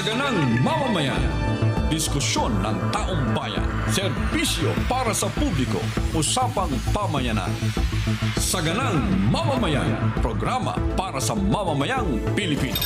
Saganang mamamayan. Diskusyon ng taong bayan. Serbisyo para sa publiko. Usapang pamayanan. Saganang mamamayan. Programa para sa mamamayang Pilipino.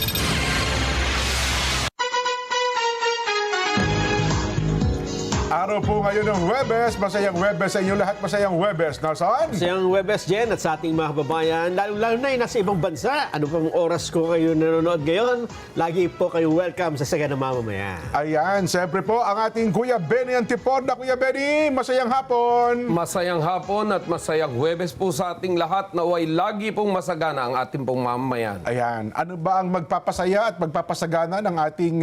Araw po ngayon ng Huwebes. Masayang Huwebes sa inyo lahat. Masayang Huwebes. Nasaan? Masayang Huwebes, Jen, at sa ating mga kababayan, lalo na yung nasa ibang bansa. Ano pang oras ko kayo nanonood ngayon? Lagi po kayo welcome sa Saganang Mamamayan. Ayan, siyempre po ang ating Kuya Benny Antiporda. Kuya Benny, masayang hapon. Masayang hapon at masayang Huwebes po sa ating lahat na way lagi pong masagana ang ating pong mamamayan. Ayan, ano ba ang magpapasaya at magpapasagana ng ating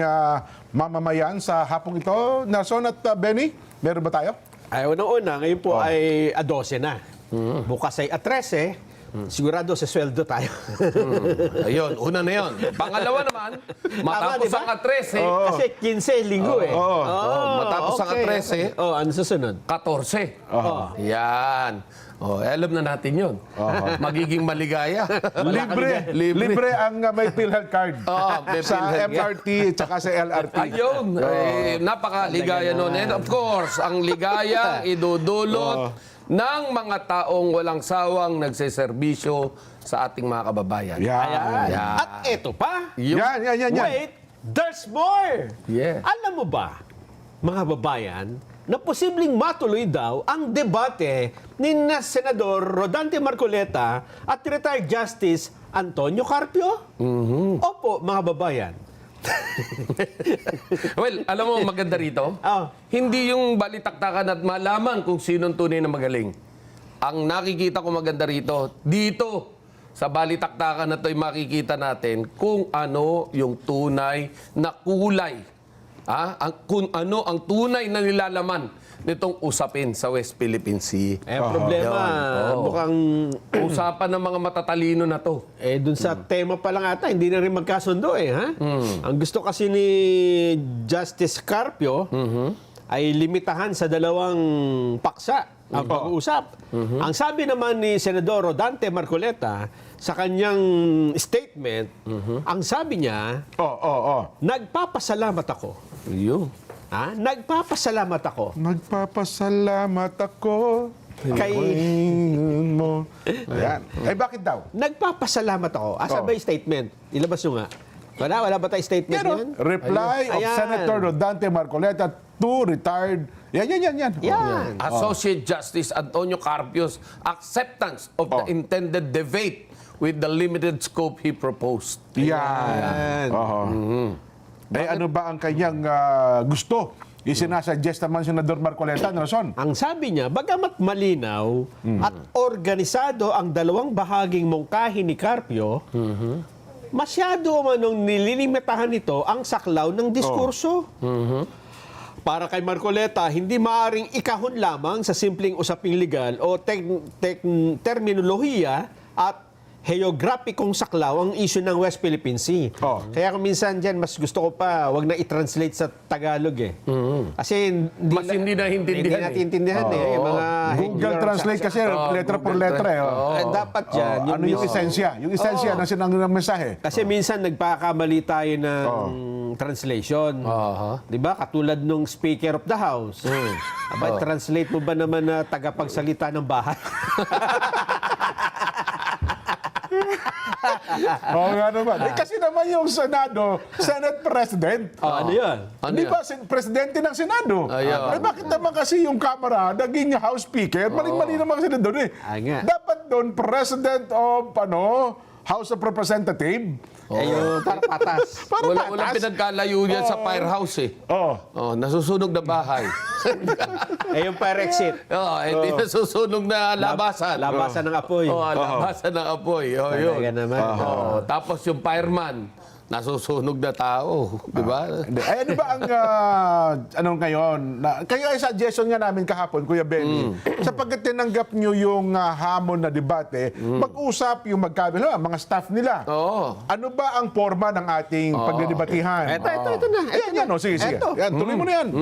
mamamayan sa hapong ito? Nelson at Benny, meron ba tayo? Ay, unang-una, ngayon po ay 12 na. Bukas ay 13. Sigurado sa sweldo tayo. Ayun, una na yun. Pangalawa naman, matapos diba? ang 13, Kasi 15 linggo eh. matapos ang 13, ano susunod? 14. Yan. Alam na natin yun. Magiging maligaya. Libre ang may PhilHealth card. May Sa PhilHealth MRT at saka sa LRT. Ayun, napakaligaya nun. And of course, ang ligaya idudulot ng mga taong walang sawang nagseserbisyo sa ating mga kababayan. Yan. At eto pa. Yan. Wait, there's more. Yeah. Alam mo ba, mga babayan, na posibleng matuloy daw ang debate ni Senador Rodante Marcoleta at retired Justice Antonio Carpio? Opo, mga babayan. Well, alam mo, maganda rito. Hindi yung balitaktakan at malaman kung sinong tunay na magaling. Ang nakikita ko maganda rito, dito, sa balitaktakan na ito'y makikita natin kung ano yung tunay na kulay. Kung ano ang tunay na nilalaman nitong usapin sa West Philippine Sea. Problema, mukhang Usapan ng mga matatalino na to. dun sa tema pa lang ata, hindi na rin magkasundo ha? Ang gusto kasi ni Justice Carpio ay limitahan sa 2 paksa ang pag-uusap. Ang sabi naman ni Senador Rodante Marcoleta sa kanyang statement, ang sabi niya, nagpapasalamat ako. Yun. Nagpapasalamat ako Nagpapasalamat ako kay mo. Ayan. Ay, bakit daw? nagpapasalamat ako. Asa ba yung statement? Ilabas nyo nga. Wala ba tayong statement Yan, yan? reply of Ayan. Senator Rodante Marcoleta to retired. Yan. Yan. Associate Justice Antonio Carpio's acceptance of the intended debate with the limited scope he proposed. Yan. Ano ba ang kanyang gusto? Isinasuggest naman si Senador Marcoleta, Nelson. Ang sabi niya, bagamat malinaw at organisado ang 2 bahaging mungkahi ni Carpio, masyado manong nililimitahan nito ang saklaw ng diskurso. Para kay Marcoleta, hindi maaaring ikahon lamang sa simpleng usaping legal o terminolohiya at heograpikong saklaw ang issue ng West Philippine Sea. Kaya kung minsan dyan, mas gusto ko pa, wag na i-translate sa Tagalog Kasi Mas hindi naintindihan natin intindihan Yung mga Google Translate kasi letra por letra. dapat dyan. Ano yung esensya? Yung esensya ng mensahe. Kasi minsan nagpakamali tayo ng translation. Di ba? Katulad nung Speaker of the House. Translate mo ba naman na tagapagsalita ng bahay? Oo nga naman. Kasi naman yung Senado, Senate President. Ano yun? Di ba, presidente ng Senado? Bakit naman kasi yung Kamara naging House Speaker? Mali-mali naman kasi doon Dapat doon, President of House of Representative. Yung para patas. Walang pinagkalayo yan sa firehouse nasusunog na bahay. Yung fire exit. Hindi nasusunog na labasan. Labasan ng apoy. Labasan ng apoy. Yun. Talaga naman. Tapos yung fireman, nasusunog na tao. Di ba? Ay, ano ba ang, ngayon? Kayo ay suggestion nga namin kahapon, Kuya Benny, sapagkat tinanggap nyo yung hamon na debate, mag-usap yung magkabila, mga staff nila. Ano ba ang forma ng ating pagdedebatihan? Ito na. Yan, sige. Yan, tuloy mo na yan.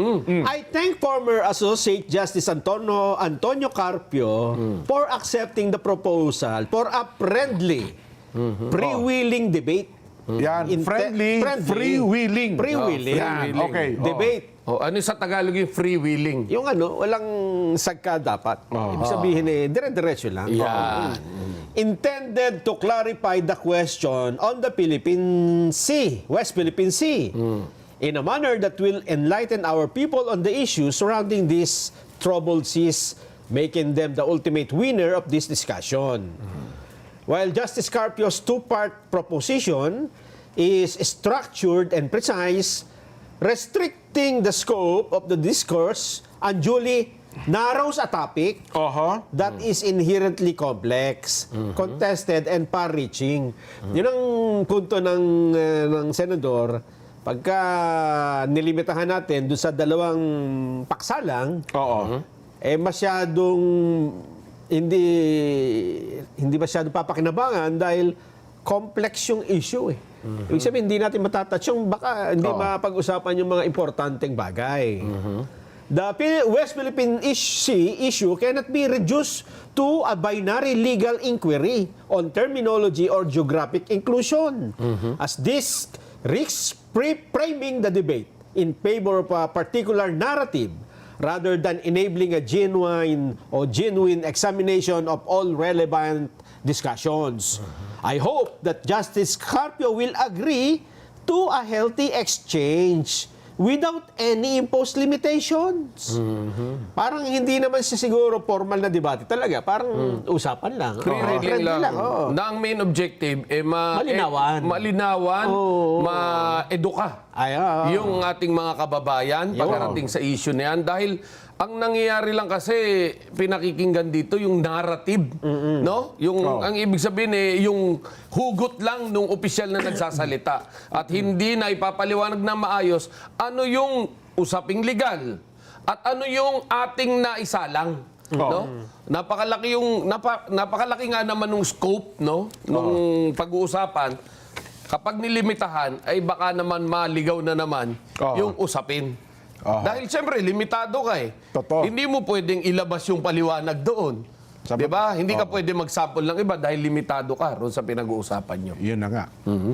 I thank former Associate Justice Antonio Carpio for accepting the proposal for a friendly, freewheeling debate Yan, friendly, freewheeling. Freewheeling. Yan, okay. Debate. Oh, ano sa Tagalog yung freewheeling? Yung walang sagka dapat. Ibig sabihin dire-diretso lang. Yan. Intended to clarify the question on the Philippine Sea, West Philippine Sea, in a manner that will enlighten our people on the issues surrounding these troubled seas, making them the ultimate winner of this discussion. While Justice Carpio's two-part proposition is structured and precise, restricting the scope of the discourse unduly narrows a topic that is inherently complex, contested, and far-reaching. Yun ang punto ng senador. Pagka nilimitahan natin doon sa dalawang paksa lang, masyadong hindi masyadong papakinabangan dahil complex yung issue eh. Ibig sabihin, hindi natin matatouch yung baka hindi mapag-usapan yung mga importanteng bagay. The West Philippine Sea issue cannot be reduced to a binary legal inquiry on terminology or geographic inclusion, as this risks framing the debate in favor of a particular narrative rather than enabling a genuine examination of all relevant discussions. I hope that Justice Carpio will agree to a healthy exchange without any imposed limitations. Parang hindi naman siya siguro formal na debate talaga. Parang usapan lang. Friendly lang. Na ang main objective, Malinawan. Malinawan, ma-eduka. Yung ating mga kababayan pagkarating sa issue na yan. Dahil ang nangyayari lang kasi, pinakikinggan dito yung narrative. No? Ang ibig sabihin yung hugot lang nung opisyal na nagsasalita. At hindi na ipapaliwanag na maayos ano yung usaping legal at ano yung ating naisalang. No? Napakalaki nga naman nung scope, no? Nung pag-uusapan. Kapag nilimitahan, ay baka naman maligaw na naman yung usapin. Dahil siyempre, limitado ka eh. Totoo. Hindi mo pwedeng ilabas yung paliwanag doon. Di ba? Hindi ka pwede mag-sample ng iba dahil limitado ka roon sa pinag-uusapan nyo. Yun na nga.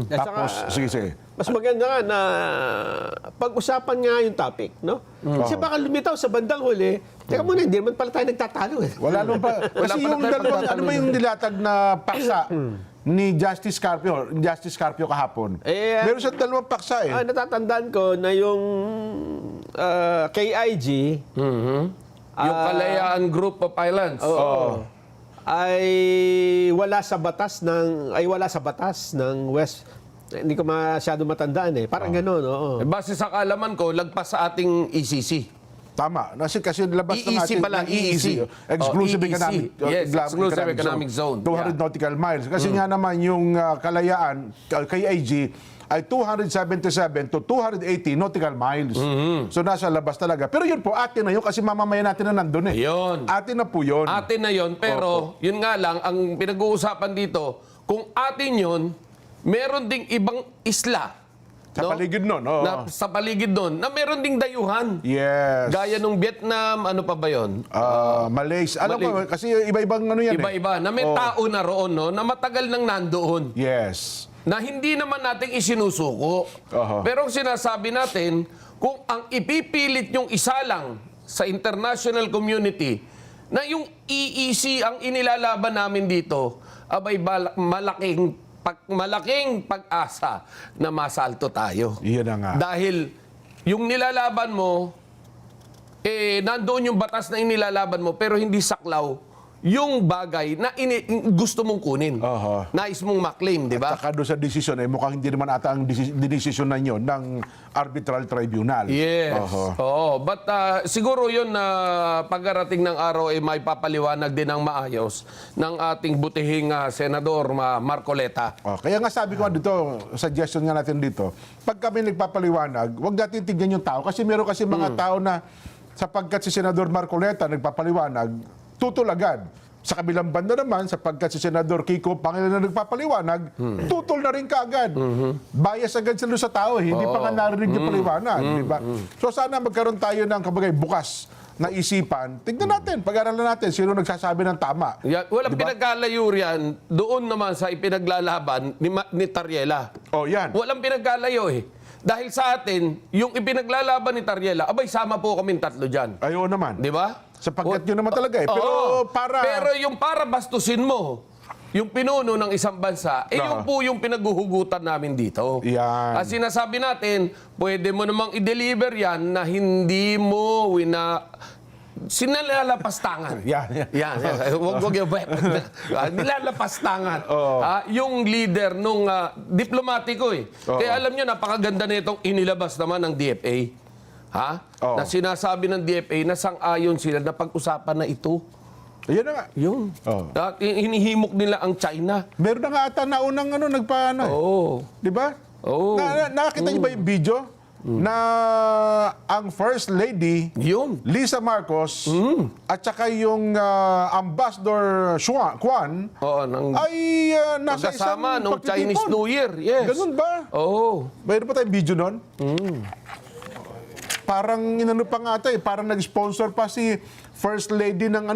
At Tapos, saka, sige. mas maganda nga na pag-usapan nga yung topic, no? Kasi baka lumitaw sa bandang huli, teka muna, hindi naman pala tayo nagtatalo eh. Wala naman pa. Kasi pa yung tayo dalawang, pagtatalo ano ba yung nilatag na paksa ni Justice Carpio kahapon? Meron siyang dalawang paksa eh. Natatandaan ko na yung KIG, Yung Kalayaan Group of Islands. ay wala sa batas ng West. Hindi ko masyado matandaan eh. Parang gano'n, oo. Base sa kaalaman ko, lagpas sa ating ECC. Tama. Kasi labas ng EEZ ating pala, ng EEZ. Exclusive EEZ. Economic, Yes, Exclusive Economic Zone. 200 nautical miles. Kasi nga naman yung Kalayaan, KIG, ay 277 to 280 nautical miles. So nasa labas talaga. Pero yun po, atin na yun kasi mamamayan natin na nandun eh. Yun. Atin na po yun. Atin na yon, pero yun nga lang, ang pinag-uusapan dito, kung atin yun, meron ding ibang isla. Sa paligid nun. Sa paligid nun, na meron ding dayuhan. Yes. Gaya nung Vietnam, ano pa ba yun? Malaysia. Alam ko, kasi iba-ibang ano yan Iba-iba. Na may tao na roon, no? Na matagal nang nandoon. Yes. Na hindi naman natin isinusuko. Pero ang sinasabi natin, kung ang ipipilit yung isa lang sa international community, na yung EEC ang inilalaban namin dito, abay malaking pag-asa na masalto tayo. Iyan na nga. Dahil yung nilalaban mo, nandoon yung batas na inilalaban mo, pero hindi saklaw yung bagay na gusto mong kunin. Nais mong maklaim, di ba? Saka doon sa desisyon, mukhang hindi naman ata ang dinesisyon na yun ng arbitral tribunal. Yes. But siguro yun na pagkarating ng araw ay may papaliwanag din ng maayos ng ating butihing Senador Marcoleta. Kaya nga sabi ko dito, suggestion nga natin dito, pag kami nagpapaliwanag, huwag natin tignan yung tao. Kasi meron kasi mga tao na sapagkat si Senador Marcoleta nagpapaliwanag, tutol agad. Sa kabilang banda naman, sapagkat si Senador Kiko Pangilinan na nagpapaliwanag, tutol na rin kaagad. Bias agad sila sa tao, hindi pa nga narinig yung paliwanag. Diba? So sana magkaroon tayo ng bukas naisipan, tignan natin, pag-aralan natin sino nagsasabi ng tama. Yan, walang Diba? pinagkalayo riyan doon naman sa ipinaglalaban ni Tariela. Oh, yan. Walang pinagkalayo eh. Dahil sa atin, yung ipinaglalaban ni Tariela, abay, sama po kaming tatlo dyan. Ayaw naman. Di ba? Sapagkat yun naman talaga eh. Pero Oo. para... Pero yung para bastusin mo, yung pinuno ng isang bansa, yun po yung pinaguhugutan namin dito. Yan. At sinasabi natin, pwede mo namang i-deliver yan na hindi mo sinalalapastangan. Yan. Huwag yung nilalapastangan. Yung leader nung diplomatiko eh. Kaya alam nyo, napakaganda na itong inilabas naman ng DFA. Oo. Na sinasabi ng DFA na sang-ayon sila na pag-usapan na ito. Ayun na nga. Yun. Oo. Hinihimok nila ang China. Meron na nga ata naunang nagpaano eh. Oo. Di ba? Oo. Nakakita niyo ba yung video? Na ang First Lady, Yun. Lisa Marcos, at saka yung Ambassador Kwan, Oo. ay nasa isang Magkasama nung Chinese pagtitipon. New Year. Yes. Ganun ba? Oo. Mayroon pa tayong video nun? Parang inano pa nga ata eh, parang nag-sponsor pa si First Lady ng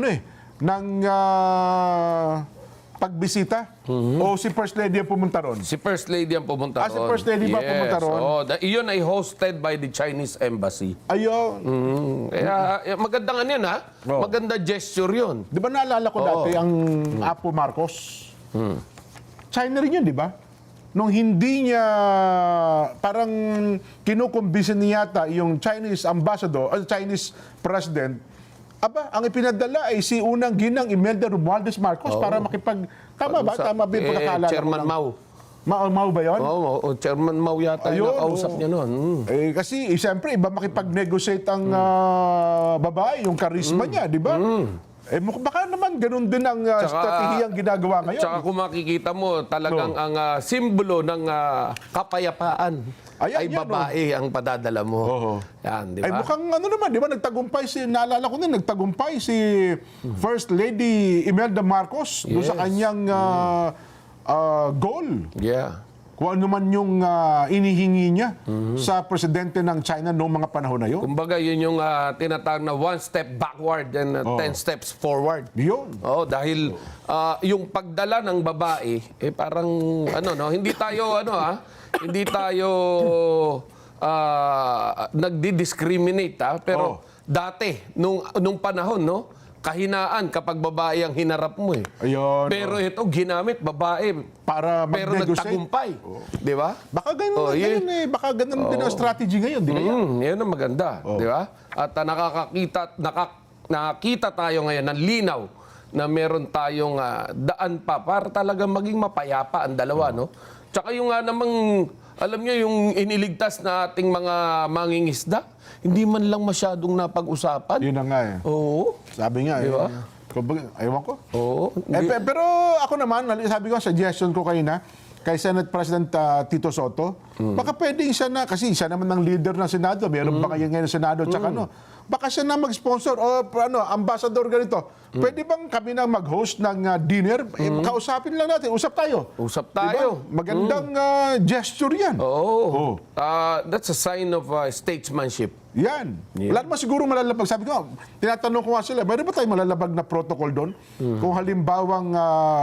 pagbisita. O si First Lady ang pumunta ron? Si First Lady ang pumunta Si First Lady ba pumunta ron? Oo. Iyon ay hosted by the Chinese Embassy. Ayun. Kaya magandang ano yun, ha? Oo. Maganda gesture yun. Di ba naalala ko dati ang Apo Marcos? China rin yun, di ba? Nung hindi niya parang kinukumbisi niya yata yung Chinese ambassador, o Chinese president, ang ipinadala ay si unang ginang Imelda Romualdez Marcos para tama ba? Tama ba yung pagkakalala ko Chairman lang? Mao. Mao ba yun? Oo, Chairman Mao yata Ayun, yung nakausap niya noon. Kasi siyempre, iba makipag-negotiate ang babae, yung karisma niya, di ba? Baka naman ganun din ang stratehiyang ginagawa ngayon. Tsaka kung makikita mo, talagang ang simbolo ng kapayapaan Ayan, ay yan, babae ang padadala mo. Oo. Yan, di Ay ba? mukhang naman, di ba, naalala ko din, nagtagumpay si First Lady Imelda Marcos doon sa Yes. kanyang goal. Yeah. Kung ano man yung inihingi niya sa presidente ng China noong mga panahon na yun. Kumbaga, yun yung tinatawag na one step backward and 10 steps forward. Yun. Oh, dahil yung pagdala ng babae parang hindi tayo hindi tayo nagdi-discriminate pero dati nung panahon kahinaan kapag babae ang hinarap mo eh. Ayun. Pero ito ginamit babae Para pero mag-negotiate. nagtagumpay. Di ba? Baka ganun, din baka ganun din ang strategy ngayon, di kaya? Yan ang maganda, di ba? At nakakita tayo ngayon ng linaw na meron tayong daan pa para talagang maging mapayapa ang dalawa, no? Tsaka yung namang, alam nyo, yung iniligtas na ating mga mangingisda, hindi man lang masyadong napag-usapan. Yun na nga eh. Oo. Sabi nga Di ba? Ewan ko. Oo. Pero ako naman, sabi ko, suggestion ko kayo na, kay Senate President Tito Soto, baka pwedeng siya na, kasi siya naman ang leader ng Senado, meron ba kayo ngayon ng Senado, tsaka baka siya na mag-sponsor o ambassador ganito. Pwede bang kami na mag-host ng dinner? Kausapin lang natin, usap tayo. Usap tayo. Diba? Magandang gesture yan. Oo. That's a sign of statesmanship. Yan. Wala naman siguro malalabag. Sabi ko, tinatanong ko nga sila, mayroon ba tayong malalabag na protocol doon? Kung halimbawang,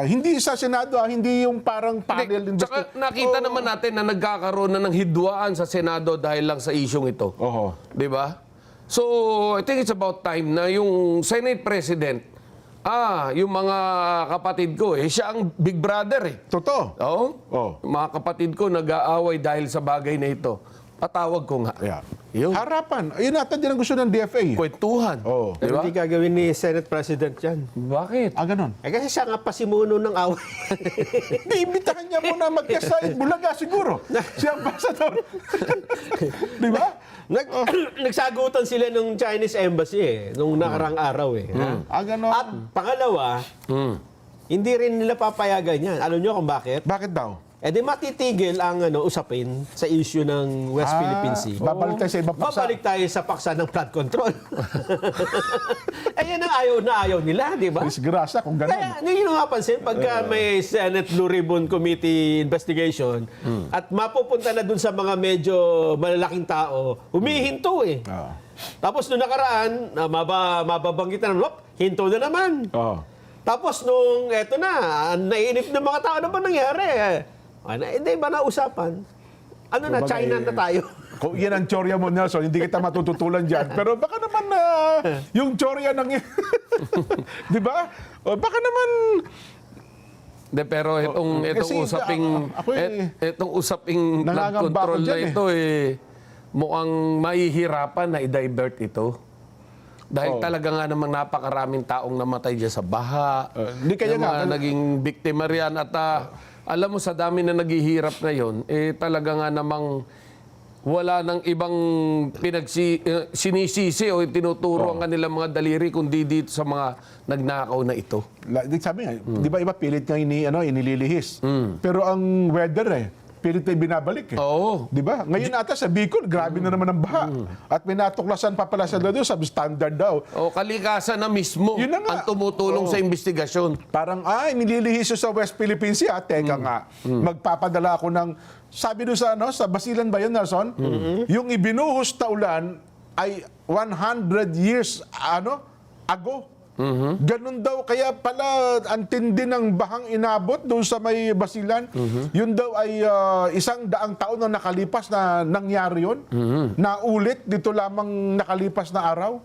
hindi sa Senado, hindi yung parang panel. Tsaka nakita naman natin na nagkakaroon na ng hidwaan sa Senado dahil lang sa isyong ito. Oho. Di ba? So, I think it's about time na yung Senate President, yung mga kapatid ko, siya ang big brother eh. Totoo. Oo? Oh. Mga kapatid ko nag-aaway dahil sa bagay na ito. Patawag ko nga. Yeah. Yun. Harapan. Ayun natin din ang gusto ng DFA. Kwentuhan. Oo. Di Pero ba? hindi gagawin ni Senate President yan. Bakit? Ganun. Kasi siya nga pasimuno ng away. Hindi, imbitahan niya muna magkasay. Bulaga siguro. Si Ambassador. Di ba? Nagsagutan sila ng Chinese Embassy nung nakarang araw Ganun. At pangalawa, hindi rin nila papayagan yan. Alam nyo kung bakit? Bakit daw? Di matitigil ang usapin sa issue ng West Philippine Sea. Babalik tayo sa ibang paksa. Babalik tayo sa paksa ng flood control. Yan ang ayaw nila, di ba? Disgrasya kung ganun. Kaya, hindi nyo napansin, pagka may Senate Blue Ribbon Committee investigation at mapupunta na dun sa mga medyo malalaking tao, humihinto eh. Tapos nung nakaraan, mababanggit na naman, hinto na naman. Oo. Tapos nung eto na, naiinip ng mga tao, ano ba nangyari? Hindi ba nausapan? Ano na, Kumbaga, China na tayo. Kung yan ang tsorya mo, Nelson, hindi kita matututulan dyan. Pero baka naman yung tsorya ng... Di ba? O baka naman... Pero itong Kasi, itong usaping flood nangangamba control ako na dyan, ito mukhang mahihirapan na i-divert ito. Dahil talaga nga namang napakaraming taong namatay dyan sa baha. Hindi kaya yung mga naging biktima riyan. At alam mo, sa dami na naghihirap ngayon, talaga nga namang wala nang ibang sinisisi o tinuturo ang kanilang mga daliri kundi dito sa mga nagnakaw na ito. Sabi nga, di ba iba pilit nga inililihis. Pero ang weather pilit na binabalik Oo. Di ba? Ngayon ata sa Bicol, grabe na naman ang baha. At may natuklasan pa pala sa doon, substandard daw. O kalikasan na mismo Yun na nga. ang tumutulong sa investigasyon. Parang, nililihis yun sa West Philippine Sea. Teka nga, magpapadala ako ng, sabi doon sa Basilan ba yun, Nelson? Yung ibinuhos na ulan ay 100 years ago. Ganun daw, kaya pala ang tindi ng bahang inabot doon sa may Basilan. Yun daw ay 100 taon na nakalipas na nangyari yun. Naulit dito lamang nakalipas na araw.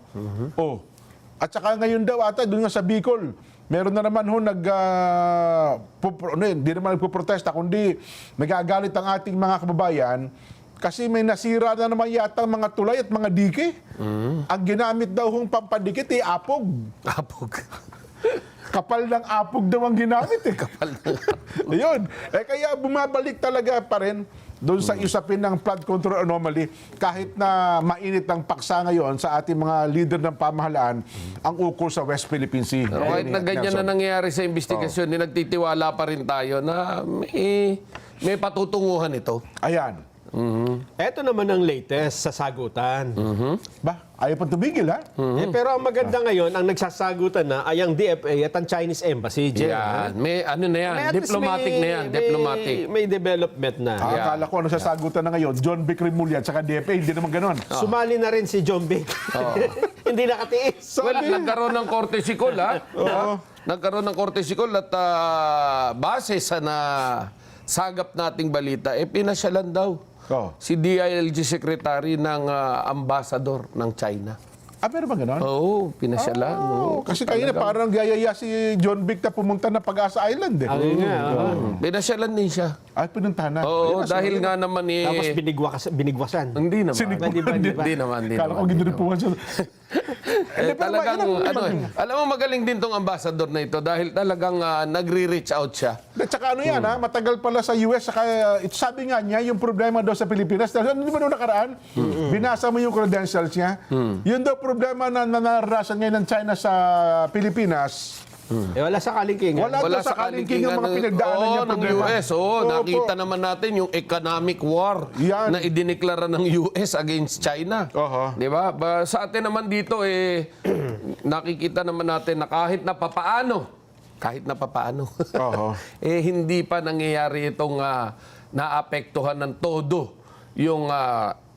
At saka ngayon daw ata doon nga sa Bicol, meron na naman hindi naman nagpuprotesta, kundi nagagalit ang ating mga kababayan kasi may nasira na naman yata mga tulay at mga dike. Ang ginamit daw hong pampadikit apog. Apog. Kapal ng apog daw ang ginamit Kapal ng Ayun. Kaya bumabalik talaga pa rin doon sa usapin ng flood control anomaly. Kahit na mainit ang paksa ngayon sa ating mga leader ng pamahalaan, ang ukol sa West Philippine Sea. Kahit na ganyan na nangyayari sa investigasyon, nagtitiwala pa rin tayo na may patutunguhan ito. Ayan. Eto naman ang latest sa sagutan. Ba? Ayaw pa tumigil, ha? Pero ang maganda ngayon, ang nagsasagutan na ay ang DFA at ang Chinese Embassy. Jen, Yan. May ano na yan. May at least Diplomatic na yan. Diplomatic. May development na. Akala ko ano sasagutan na ngayon, John Vic Remulla at saka DFA, hindi naman ganon. Sumali na rin si John Vic. Hindi nakatiis. Well, nagkaroon ng korte sikol, ha? Nagkaroon ng korte sikol at base sa sagap nating balita, pinasyalan daw si DILG Secretary ng ambassador ng China. Pero ba ganon? Oo, pinasyalan. Kasi kayo na parang gayaya si John Vic na pumunta na Pag-asa Island. Pinasyalan din siya. Ay, pinuntahan na. Oo, dahil nga naman Tapos binigwasan. Hindi naman. Sinigwasan. Hindi naman. Kala ko ginuripuan siya. Talagang, alam mo, magaling din tong ambassador na ito dahil talagang nagre-reach out siya. At saka yan, matagal pala sa US, saka sabi nga niya, yung problema daw sa Pilipinas, hindi ba noong nakaraan? Binasa mo yung credentials niya. Yun daw problema na naranasan ngayon ng China sa Pilipinas. Wala sa kalingkingan. Wala sa kalingking ang mga pinagdaanan niya ng problema. US. Nakita naman natin yung economic war Yan. na idineklara ng US against China. Di ba? Sa atin naman dito, nakikita naman natin na kahit na papaano, hindi pa nangyayari itong naapektuhan ng todo yung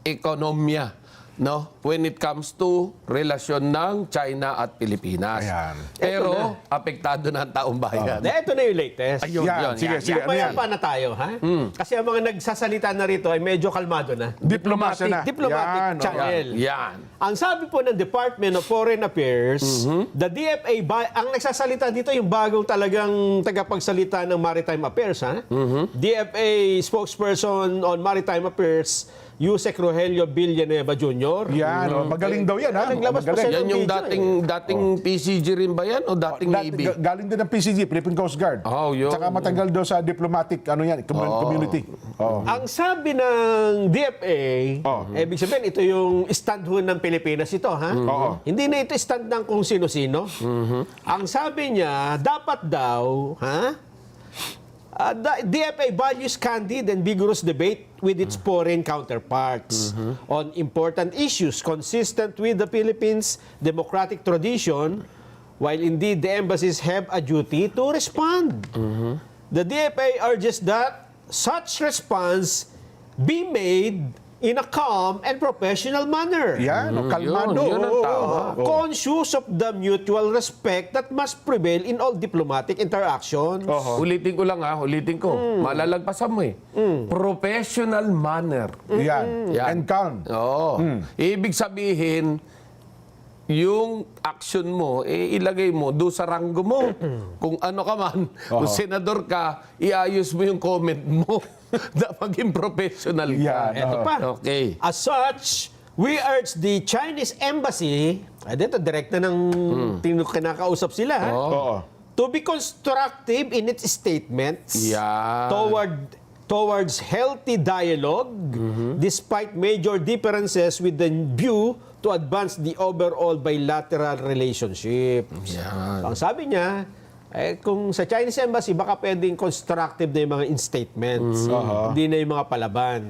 ekonomiya. No, when it comes to relasyon ng China at Pilipinas. Ayan. Pero apektado na ang taong bayan. Ito na yung latest. Ayun, Yan, sige. Ano yan? Mayapa na tayo, ha? Kasi ang mga nagsasalita na rito ay medyo kalmado na. Diplomasya na. Diplomatic Yan, channel. Yan. Ang sabi po ng Department of Foreign Affairs, the DFA, ang nagsasalita dito yung bagong talagang tagapagsalita ng Maritime Affairs, ha? DFA spokesperson on Maritime Affairs, Yusek Rogelio Villanueva Jr. Yan, magaling daw yan, ha? Naglabas pa Magaling. siya Yan yung video, dating PCG rin ba yan o dating Navy? Galing din ng PCG, Philippine Coast Guard. Yun. Tsaka matagal daw sa diplomatic, community. Ang sabi ng DFA, ibig sabihin, ito yung stand ho ng Pilipinas ito, ha? Hindi na ito stand ng kung sino-sino. Ang sabi niya, dapat daw, ha? The DFA values candid and vigorous debate with its foreign counterparts on important issues consistent with the Philippines' democratic tradition, while indeed the embassies have a duty to respond. The DFA urges that such response be made in a calm and professional manner. Yan, kalmado. Yun ang tama. Conscious of the mutual respect that must prevail in all diplomatic interactions. Ulitin ko lang ulitin ko. Malalagpasan mo eh. Professional manner. Yan. Yan. And calm. Oo. Ibig sabihin, yung action mo, ilagay mo doon sa ranggo mo. Kung ano ka man, kung senador ka, iayos mo yung comment mo na maging professional ka. Yan. Ito pa. Okay. As such, we urge the Chinese Embassy, dito direct na ng kinakausap sila, ha? Oo. To be constructive in its statements Yan. towards healthy dialogue despite major differences with the view to advance the overall bilateral relationship. Yan. Ang sabi niya, kung sa Chinese Embassy, baka pwedeng constructive na yung mga statements. Hindi na yung mga palaban.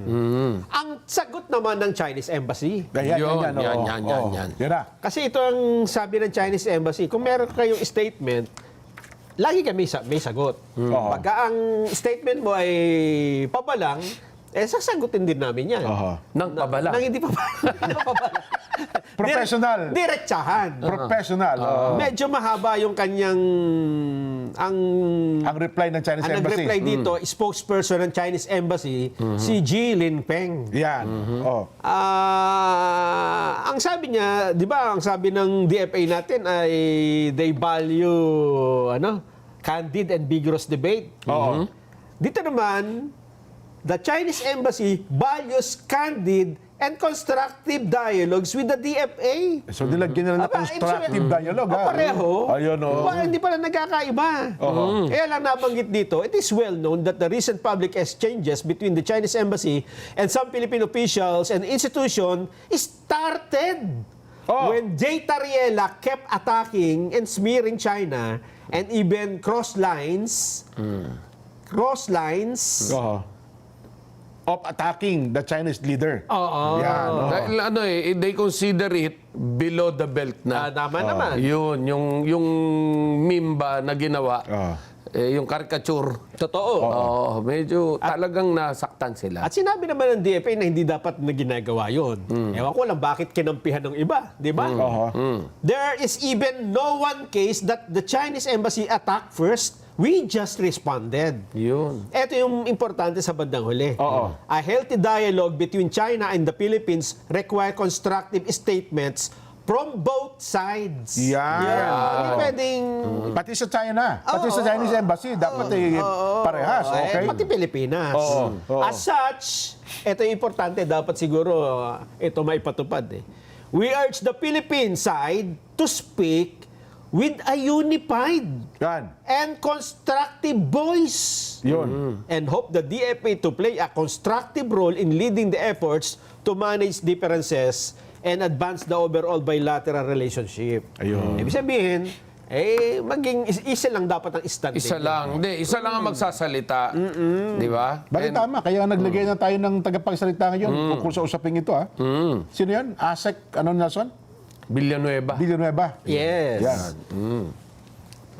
Ang sagot naman ng Chinese Embassy, Yan. Yan. Yan na. kasi ito ang sabi ng Chinese Embassy, kung meron kayong statement, lagi kami may sagot. Pagka ang statement mo ay pabalang, sasagutin din namin yan. Nang pabala. Nang hindi pabala. Professional. Diretsahan. Professional. Medyo mahaba yung kanyang ang Ang reply ng Chinese Embassy. nag-reply dito, spokesperson ng Chinese Embassy, si Ji Linpeng. Yan. Ang sabi niya, 'di ba, ang sabi ng DFA natin ay they value candid and vigorous debate. Dito naman, the Chinese Embassy values candid and constructive dialogues with the DFA. So, nilagyan nila ng constructive dialogue. Pareho. Ayun, Hindi pala nagkakaiba. Kaya lang nabanggit dito, it is well known that the recent public exchanges between the Chinese Embassy and some Philippine officials and institutions started when Jay Tariela kept attacking and smearing China and even cross lines Of attacking the Chinese leader. Yan. Dahil they consider it below the belt na. Tama naman. Yun, yung meme ba na ginawa, yung caricature. Totoo. Medyo talagang nasaktan sila. At sinabi naman ng DFA na hindi dapat na ginagawa yun. Ewan ko lang bakit kinampihan ng iba, di ba? There is even no one case that the Chinese Embassy attacked first. We just responded. Yun. Ito yung importante sa bandang huli. A healthy dialogue between China and the Philippines require constructive statements from both sides. Yan. Hindi pwedeng... Pati sa China. Pati sa Chinese Embassy. Dapat parehas. Okay? Pati Pilipinas. As such, ito yung importante. Dapat siguro ito maipatupad. We urge the Philippine side to speak with a unified Yan. and constructive voice. Yun. And hope the DFA to play a constructive role in leading the efforts to manage differences and advance the overall bilateral relationship. Ayun. Ibig sabihin, maging isa lang dapat ang stand. Isa lang. Hindi, isa lang ang magsasalita. Di ba? Bakit tama? Kaya naglagay na tayo ng tagapagsalita ngayon kung sa usaping ito. Sino yan? Asek, Nelson? Villanueva. Villanueva. Yes. Yan.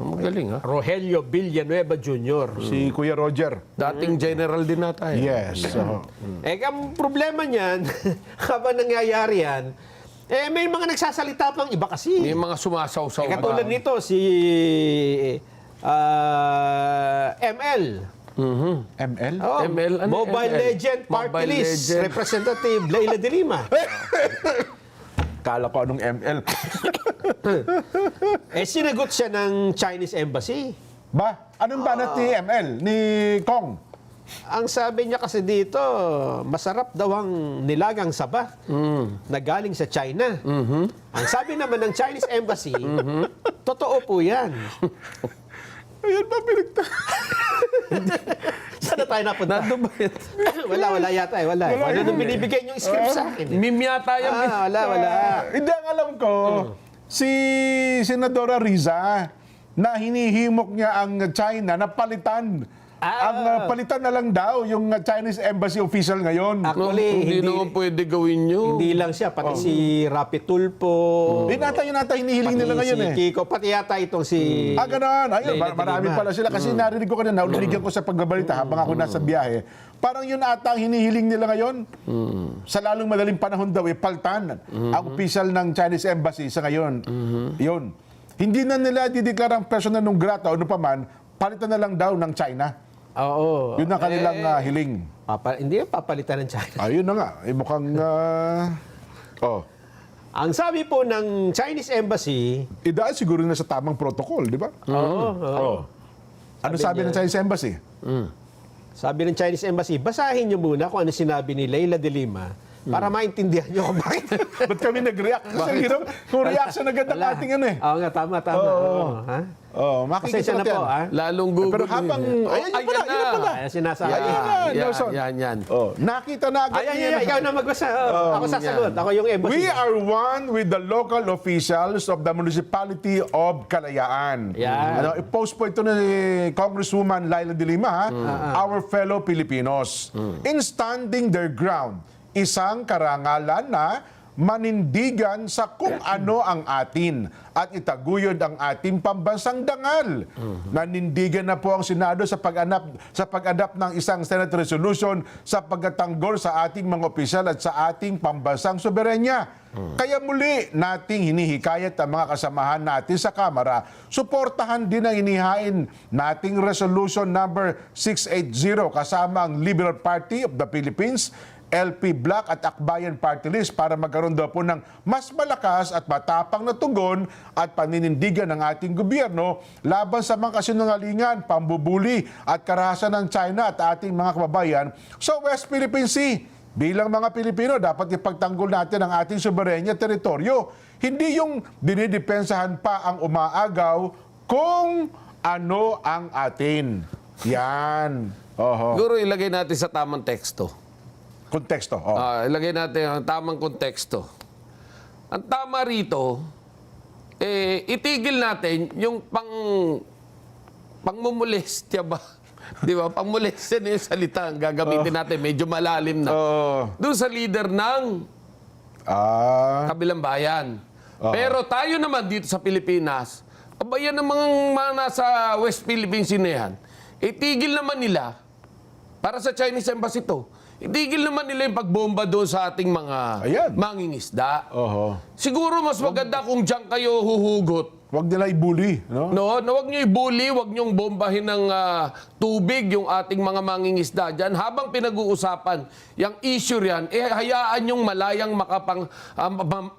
Magaling, ha? Rogelio Villanueva Jr. Si Kuya Roger. Dating general din nata, eh. Yes. Ang problema niyan, habang nangyayari yan, may mga nagsasalita pang iba kasi. May mga sumasaw-saw. Katulad nito, si ML. ML? ML, ano Mobile ML? Legend Party Mobile List Legend. Representative Leila de Lima. Kala ko anong ML. Sinagot siya ng Chinese Embassy. Ba? Anong banat ni ML? Ni Kong? Ang sabi niya kasi dito, masarap daw ang nilagang saba na galing sa China. Ang sabi naman ng Chinese Embassy, totoo po yan. Ayan ba, pinagta? Saan na tayo napunta? Nandun ba yun? Wala yata eh. Wala nung binibigay yung script sa akin. Meme yata yung... Wala. Hindi, ang alam ko, si Senadora Riza, na hinihimok niya ang China na palitan Ang palitan na lang daw yung Chinese Embassy official ngayon. Actually, Hindi naman pwede gawin yun. Hindi lang siya, pati si Rapi Tulfo. Yun nata hinihiling nila ngayon si eh. Kiko, pati yata itong si... Ganon. Ayun, Leila de marami Lima. pala sila. Kasi narinig ko kanina, narinig ko sa pagbabalita habang ako nasa biyahe. Parang yun ata ang hinihiling nila ngayon. Sa lalong madaling panahon daw, paltan ang official ng Chinese Embassy sa ngayon. Yun. Hindi na nila dideklarang persona non grata o ano pa man, palitan na lang daw ng China. Oo. Yun ang kanilang hiling. Hindi papalitan ng China. Ayun na nga. Mukhang... Ang sabi po ng Chinese Embassy, Idaan siguro na sa tamang protocol, di ba? oo. Ano sabi ng Chinese Embassy? Sabi ng Chinese Embassy, basahin niyo muna kung ano sinabi ni Leila de Lima para maintindihan niyo kung bakit. Ba't kami nag-react? Kasi ang hirap, kung reaction agad ng ating ano eh. Oo nga, tama. Oo. Ha? Makikita Pasensya na natin. po, ha? Lalong gugulo. Pero habang... Ayan yun pala, yun pala. Ayan, sinasabi. Yan. Nakita na agad Ayan, niya. ikaw na magbasa. Ako sasagot. Ako yung Embassy. We are one with the local officials of the Municipality of Kalayaan. Yan. I-post po ito ni Congresswoman Leila de Lima, ha? Our fellow Filipinos. In standing their ground, isang karangalan na manindigan sa kung ano ang atin at itaguyod ang ating pambansang dangal. Nanindigan na po ang Senado sa pag-adapt ng isang Senate resolution sa pagtatanggol sa ating mga opisyal at sa ating pambansang soberenya. Kaya muli nating hinihikayat ang mga kasamahan natin sa Kamara, suportahan din ang inihain nating resolution number 680 kasama ang Liberal Party of the Philippines, LP Black at Akbayan Party List para magkaroon daw po ng mas malakas at matapang na tugon at paninindigan ng ating gobyerno laban sa mga kasinungalingan, pambubuli at karahasan ng China at ating mga kababayan sa West Philippine Sea. Bilang mga Pilipino, dapat ipagtanggol natin ang ating soberenya teritoryo. Hindi yung dinidepensahan pa ang umaagaw kung ano ang atin. Yan. Siguro ilagay natin sa tamang teksto. Konteksto. Ilagay natin ang tamang konteksto. Ang tama rito, itigil natin yung pangmumulestya ba? Di ba? Pangmulestya na yung salita ang gagamitin natin. Medyo malalim na. Doon sa leader ng kabilang bayan. Pero tayo naman dito sa Pilipinas, yan ang mga nasa West Philippines na yan. Itigil naman nila, para sa Chinese Embassy to, itigil naman nila yung pagbomba doon sa ating mga mangingisda. Siguro mas maganda kung diyan kayo huhugot. Huwag nila i-bully. No? Huwag nyo i-bully, huwag nyo bombahin ng tubig yung ating mga mangingisda dyan. Habang pinag-uusapan yung issue yan, hayaan yung malayang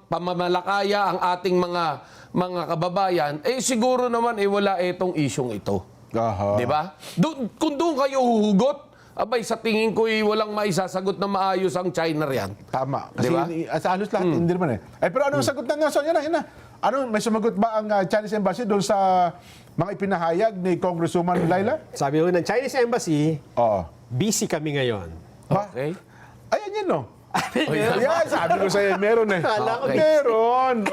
pamamalakaya ang ating mga kababayan, siguro naman wala itong isyong ito. Di ba? Kung doon kayo huhugot, sa tingin ko walang maisasagot na maayos ang China riyan. Tama. Kasi Diba? sa halos lahat, hindi naman pero ano ang sagot na Nelson? Yan na. Ano, may sumagot ba ang Chinese Embassy doon sa mga ipinahayag ni Congresswoman Leila? Sabi ko ng Chinese Embassy, busy kami ngayon. Okay. Ayan yun, no? Yan, sabi ko sa'yo, meron eh. Kala ko, Meron.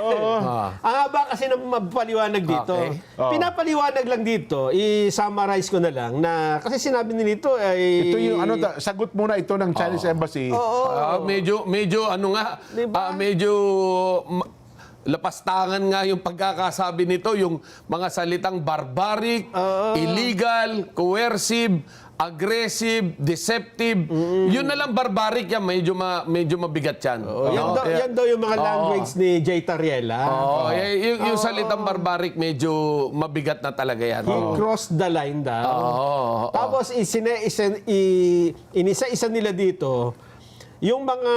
Ang haba kasi na mapaliwanag dito. Okay. Pinapaliwanag lang dito, i-summarize ko na lang na kasi sinabi nito ay... Ito yung sagot muna ito ng Chinese Embassy. Medyo ano nga, Diba? medyo lapastangan nga yung pagkakasabi nito, yung mga salitang barbaric, illegal, coercive, aggressive, deceptive. Yun na lang barbaric yan, medyo mabigat yan. Yan daw yung mga language ni Jay Tariela. Yung salitang barbaric, medyo mabigat na talaga yan. He crossed the line daw. Tapos inisa-isa nila dito yung mga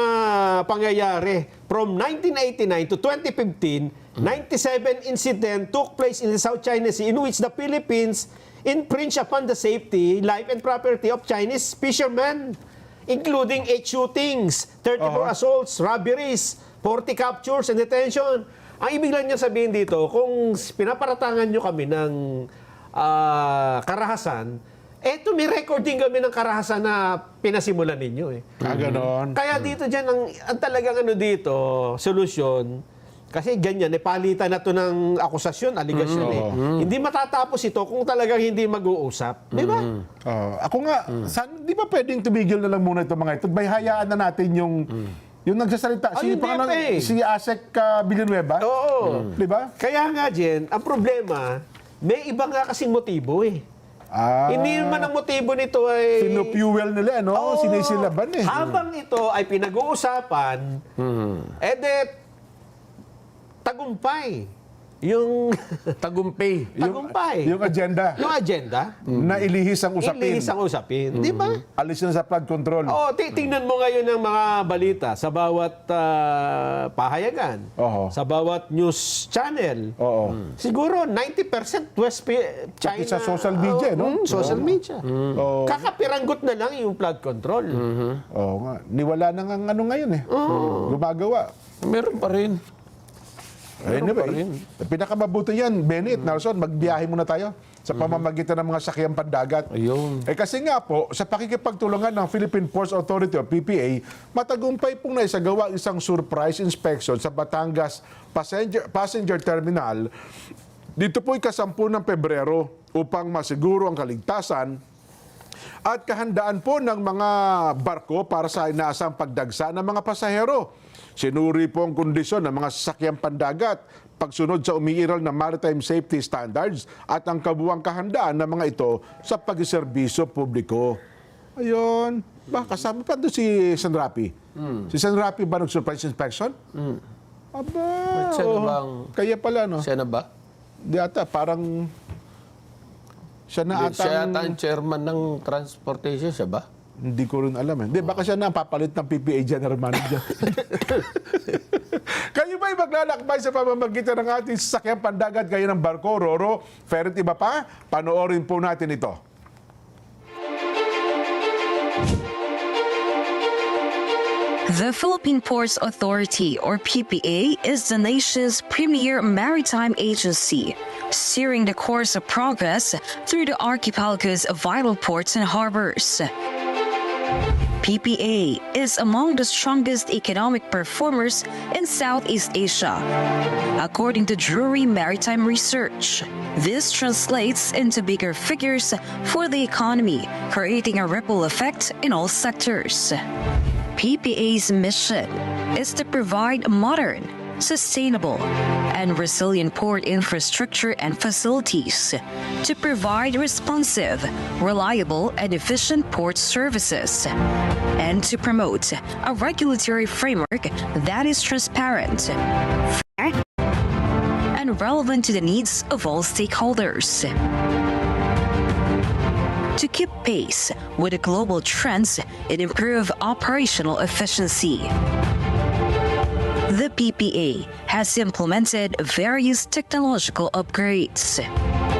pangyayari from 1989 to 2015, 97 incident took place in the South China Sea in which the Philippines infringed upon the safety, life, and property of Chinese fishermen, including 8 shootings, 34 assaults, robberies, 40 captures, and detention. Ang ibig lang niya sabihin dito, kung pinaparatangan nyo kami ng karahasan, may recording kami ng karahasan na pinasimulan ninyo. Ganon. Kaya dito dyan, ang talagang dito, solusyon, Kasi ganyan, palitan na to ng akusasyon, aligasyon Hindi matatapos ito kung talagang hindi mag-uusap. Di ba? Ako nga, di ba pwedeng tumigil na lang muna itong mga ito? Bay, hayaan na natin yung nagsasalita. Yun nga eh. Si Asek Villanueva. Oo. Di ba? Kaya nga, Jen, ang problema, may iba nga kasing motibo Hindi naman ang motibo nito ay... Sinufuel nila, no? Oo. Sinisilaban eh. Habang ito ay pinag-uusapan, tagumpay. Yung Tagumpay. tagumpay. Yung agenda Yung agenda. na ilihis ang usapin. Ilihis ang usapin. Di ba? Alis na sa flood control. Oo, tingnan mo ngayon ang mga balita sa bawat pahayagan, sa bawat news channel. Oo. Siguro 90% China. Pati sa social media, no? Social media. Oo. Kakapiranggot na lang yung flood control. Oo nga. Niwala na nga ano ngayon eh. Gumagawa. Meron pa rin. Anyway, pinakamabuti yan, Benit, Nelson, magbiyahe muna tayo sa pamamagitan ng mga sakyang pandagat. Ayun. Kasi nga po, sa pakikipagtulungan ng Philippine Ports Authority o PPA, matagumpay pong naisagawa isang surprise inspection sa Batangas Passenger Terminal. Dito po'y kasampu ng Pebrero upang masiguro ang kaligtasan at kahandaan po ng mga barko para sa inaasang pagdagsa ng mga pasahero. Sinuri po ang kondisyon ng mga sasakyang pandagat, pagsunod sa umiiral na maritime safety standards at ang kabuuang kahandaan ng mga ito sa pagserbisyo publiko. Ayun. Kasama pa doon si San Rapi. Si San Rapi ba nag-surprise inspection? Aba. Siya na bang... Kaya pala, no? Siya na ba? Di ata, parang... Siya na ata... Siya ata ang chairman ng transportation, siya ba? Hindi ko rin alam. Hindi, baka siya na ang papalit ng PPA General Manager. Kayo ba'y maglalakbay sa pamamagitan ng ating sasakyang pandagat gaya ng barko, roro, ferry, iba pa? Panoorin po natin ito. The Philippine Ports Authority, or PPA, is the nation's premier maritime agency, steering the course of progress through the archipelago's vital ports and harbors. PPA is among the strongest economic performers in Southeast Asia, according to Drury Maritime Research. This translates into bigger figures for the economy, creating a ripple effect in all sectors. PPA's mission is to provide modern, sustainable, and resilient port infrastructure and facilities to provide responsive, reliable, and efficient port services, and to promote a regulatory framework that is transparent, fair, and relevant to the needs of all stakeholders. To keep pace with the global trends and improve operational efficiency. The PPA has implemented various technological upgrades.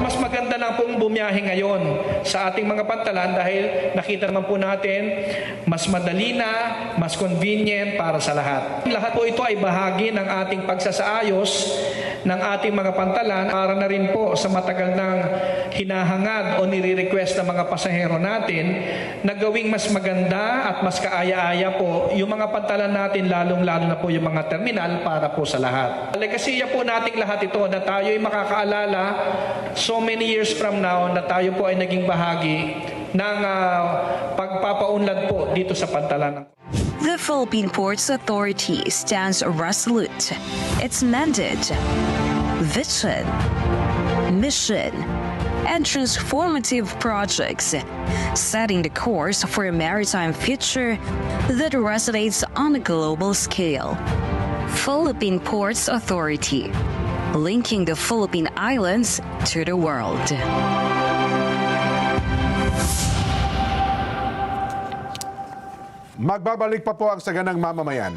Mas maganda na pong bumiyahe ngayon sa ating mga pantalan dahil nakita naman po natin mas madali na, mas convenient para sa lahat. Lahat po ito ay bahagi ng ating pagsasaayos ng ating mga pantalan para na rin po sa matagal ng hinahangad o nire-request ng mga pasahero natin na gawing mas maganda at mas kaaya-aya po yung mga pantalan natin, lalong-lalo na po yung mga terminal para po sa lahat. Legasiya po nating lahat ito na tayo ay makakaalala so many years from now na tayo po ay naging bahagi ng pagpapaunlad po dito sa pantalan. The Philippine Ports Authority stands resolute. Its mandate, vision, mission, and transformative projects, setting the course for a maritime future that resonates on a global scale. Philippine Ports Authority, linking the Philippine Islands to the world. Magbabalik pa po ang Saganang Mamamayan.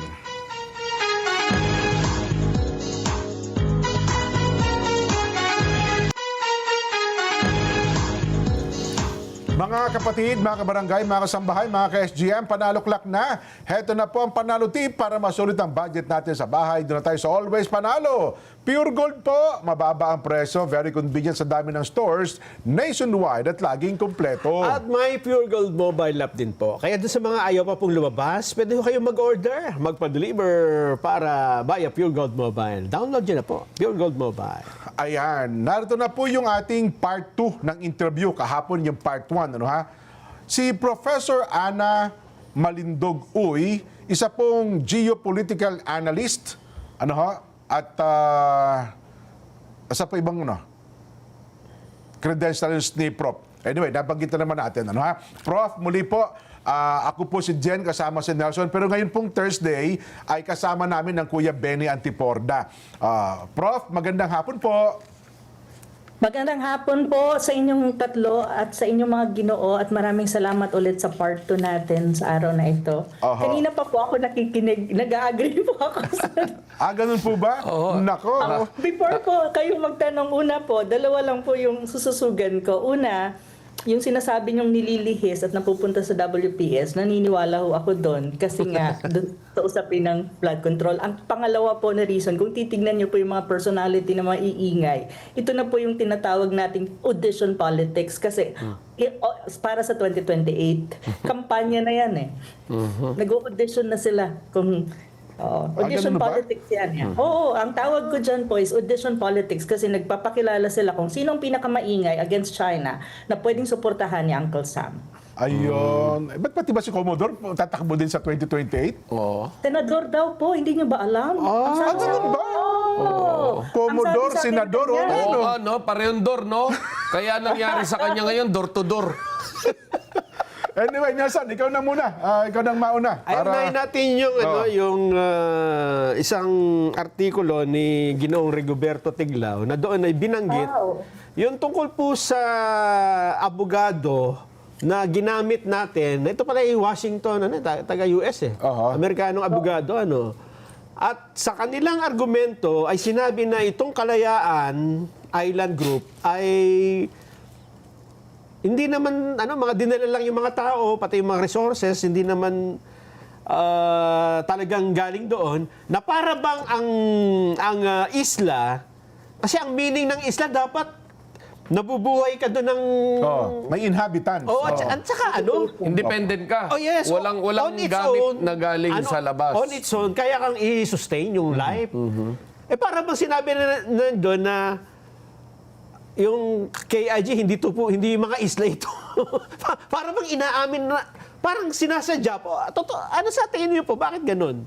Mga kapatid, mga kabarangay, mga kasambahay, mga ka-SGM, panalo clock na. Heto na po ang panalo tip para masulit ang budget natin sa bahay. Doon na tayo sa Always Panalo. Pure Gold po, mababa ang presyo, very convenient sa dami ng stores nationwide at laging kompleto. At may Pure Gold mobile app din po. Kaya doon sa mga ayaw pa pong lumabas, pwede ko kayong mag-order, magpa-deliver para via Pure Gold Mobile. Download nyo na po, Pure Gold Mobile. Ayan, narito na po yung ating part 2 ng interview. Kahapon yung part 1, ano ha? Si Professor Ana Malindog Uy, isa pong geopolitical analyst, ano ha? At sa pa ibang credentials ni Prof. Anyway, nabanggit na naman natin, ano ha? Prof, muli po, ako po si Jen, kasama si Nelson. Pero ngayon pong Thursday ay kasama namin ng Kuya Benny Antiporda. Prof, magandang hapon po. Magandang hapon po sa inyong tatlo at sa inyong mga Ginoo at maraming salamat ulit sa part 2 natin sa araw na ito. Aha. Kanina pa po ako nakikinig, nag-agree po ako sa... Ganun po ba? Nako. Before po kayo magtanong, una po, dalawa lang po yung sususugan ko. Una, yung sinasabi niyong nililihis at napupunta sa WPS, naniniwala ho ako doon kasi nga doon sa usapin ng flood control. Ang pangalawa po na reason, kung titignan niyo po yung mga personality na maiingay, ito na po yung tinatawag nating audition politics kasi para sa 2028, kampanya na yan eh. Nag-audition na sila kung audition ganun ba? politics yan. Oo, ang tawag ko dyan po is audition politics kasi nagpapakilala sila kung sinong pinakamaingay against China na pwedeng suportahan ni Uncle Sam. Ayun. Ba't pati ba si Commodore tatakbo din sa 2028? Oo. Senador daw po, hindi niyo ba alam? Ganun ba? Commodore, Ang sabi sa akin senador, kanya, Oo, parehong door, no? Kaya nangyari sa kanya ngayon, door to door. Anyway, Nelson, ikaw na muna. Ikaw nang mauna. Ay, unahin natin yung, yung isang artikulo ni Ginoong Rigoberto Tiglao na doon ay binanggit yung tungkol po sa abogado na ginamit natin. Ito pala ay Washington, taga-US eh. Amerikanong abogado, At sa kanilang argumento ay sinabi na itong Kalayaan Island Group ay hindi naman, mga dinala lang yung mga tao, pati yung mga resources, hindi naman talagang galing doon, na para bang ang isla, kasi ang meaning ng isla dapat nabubuhay ka doon ng... may inhabitants. At saka Independent ka. Oh yes. Walang on its gamit own, na galing sa labas. On its own, kaya kang i-sustain yung life. Para bang sinabi na doon na yung KIG, hindi mga isla ito. Para bang inaamin na, parang sinasadya po. Ano sa tingin niyo po? Bakit ganun?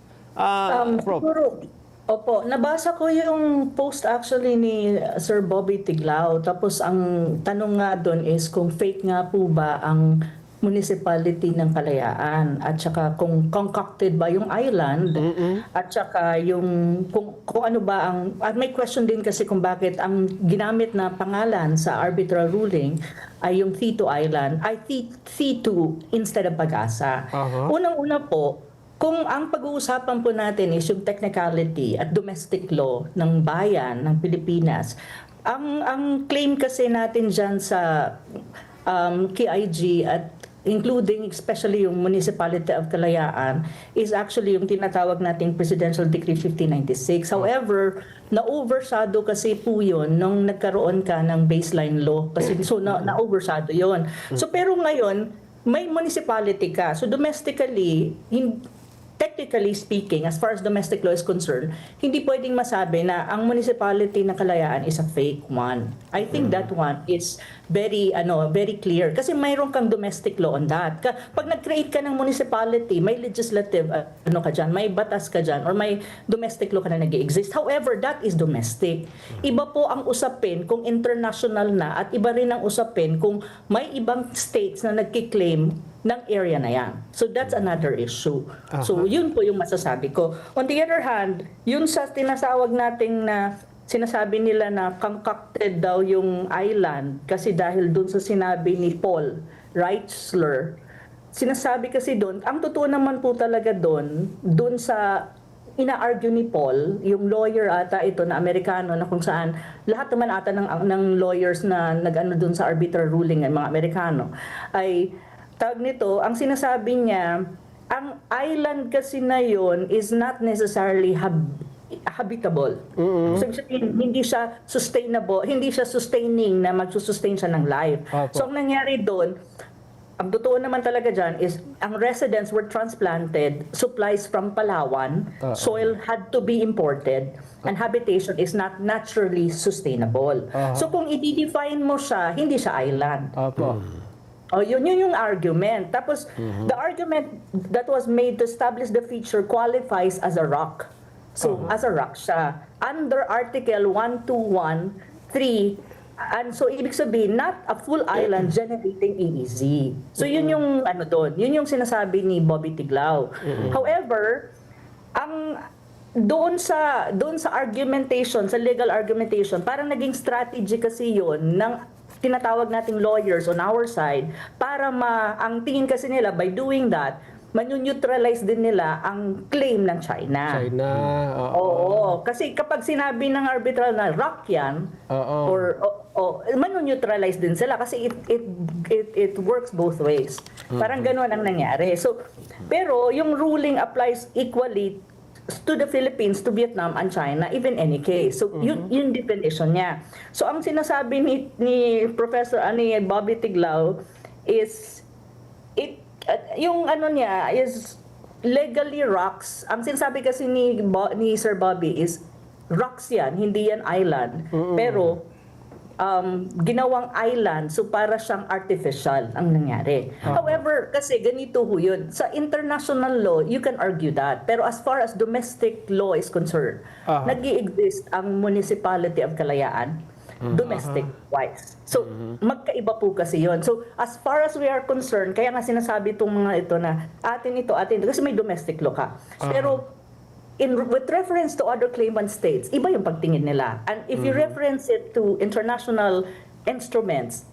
Prof. Siguro, opo, nabasa ko yung post actually ni Sir Bobby Tiglao. Tapos ang tanong nga doon is kung fake nga po ba ang municipality ng Kalayaan at saka kung concocted ba yung island at saka yung kung ano ba ang at may question din kasi kung bakit ang ginamit na pangalan sa arbitral ruling ay yung Thito Island ay Thito instead of Pag-asa. Unang-una po, kung ang pag-uusapan po natin is yung technicality at domestic law ng bayan ng Pilipinas, ang claim kasi natin dyan sa KIG at including especially yung Municipality of Kalayaan is actually yung tinatawag nating Presidential Decree 1596. However, na-overshadow kasi po yun nung nagkaroon ka ng baseline law kasi na-overshadow yun. So pero ngayon, may municipality ka. So domestically, technically speaking, as far as domestic law is concerned, hindi pwedeng masabi na ang municipality ng Kalayaan is a fake one. I think that one is very clear. Kasi mayroon kang domestic law on that. Pag nag-create ka ng municipality, may legislative ka dyan, may batas ka dyan, or may domestic law ka na nag-exist. However, that is domestic. Iba po ang usapin kung international na at iba rin ang usapin kung may ibang states na nagkiklaim ng area na yan. So that's another issue. So yun po yung masasabi ko. On the other hand, yun sa tinasawag nating na sinasabi nila na concocted daw yung island kasi dahil dun sa sinabi ni Paul Reitzler. Sinasabi kasi dun, ang totoo naman po talaga dun sa ina-argue ni Paul, yung lawyer ata ito na Amerikano na kung saan lahat naman ata ng lawyers na nag-ano dun sa arbitral ruling ng mga Amerikano ay tawag nito, ang sinasabi niya, ang island kasi na yun is not necessarily habitable. So, ibig sabihin, hindi siya sustainable, hindi siya sustaining na magsusustain siya ng life. Opo. So, ang nangyari doon, ang totoo naman talaga dyan is ang residents were transplanted, supplies from Palawan, soil had to be imported, and habitation is not naturally sustainable. So kung i-define mo siya, hindi siya island. Opo. Oh, yun yung argument. Tapos, the argument that was made to establish the feature qualifies as a rock. So, as a rock siya. Under Article 1213, and so ibig sabihin, not a full island generating EEZ. So, yun yung ano doon. Yun yung sinasabi ni Bobby Tiglao. However, ang doon sa argumentation, sa legal argumentation, parang naging strategy kasi yun ng tinatawag nating lawyers on our side para ang tingin kasi nila by doing that, manu-neutralize din nila ang claim ng China. Oo. Kasi kapag sinabi ng arbitral na rock yan, manu-neutralize din sila kasi it works both ways. Parang gano'n ang nangyari. So, pero yung ruling applies equally to the Philippines, to Vietnam, and China, even any case. So, yun definition niya. So, ang sinasabi ni Professor ni Bobby Tiglao is, yung ano niya is legally rocks. Ang sinasabi kasi ni Sir Bobby is, rocks yan, hindi yan island. Pero, ginawang island, so para siyang artificial ang nangyari. However, kasi ganito ho yun. Sa international law, you can argue that. Pero as far as domestic law is concerned, nag-i-exist ang Municipality of Kalayaan, domestic-wise. So, magkaiba po kasi yun. So, as far as we are concerned, kaya nga sinasabi itong mga ito na atin ito, kasi may domestic law ka. Pero, with reference to other claimant states, iba yung pagtingin nila. And if you reference it to international instruments,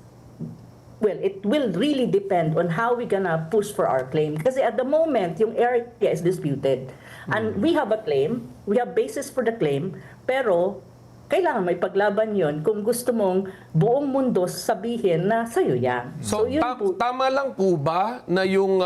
well, it will really depend on how we're gonna push for our claim. Kasi at the moment, yung area is disputed. And we have a claim, we have basis for the claim, pero kailangan may paglaban yon kung gusto mong buong mundo sabihin na sa'yo yan. So, yun po. tama lang po ba na yung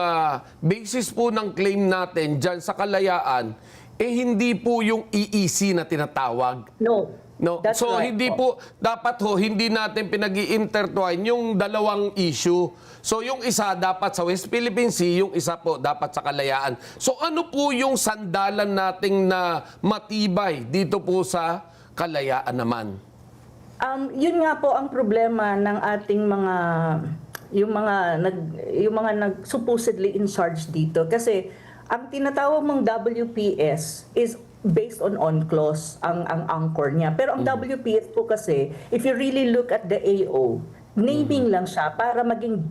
basis po ng claim natin dyan sa Kalayaan, hindi po yung EEC na tinatawag? No. That's So, right. hindi po, dapat hindi natin pinag-i-intertwine yung dalawang issue. So, yung isa dapat sa West Philippine Sea, yung isa po dapat sa Kalayaan. So, ano po yung sandalan nating na matibay dito po sa Kalayaan naman? Yun nga po ang problema ng ating yung mga supposedly in charge dito. Kasi, ang tinatawag mong WPS is based on UNCLOS, ang anchor niya. Pero ang WPS po kasi, if you really look at the AO, naming lang siya para maging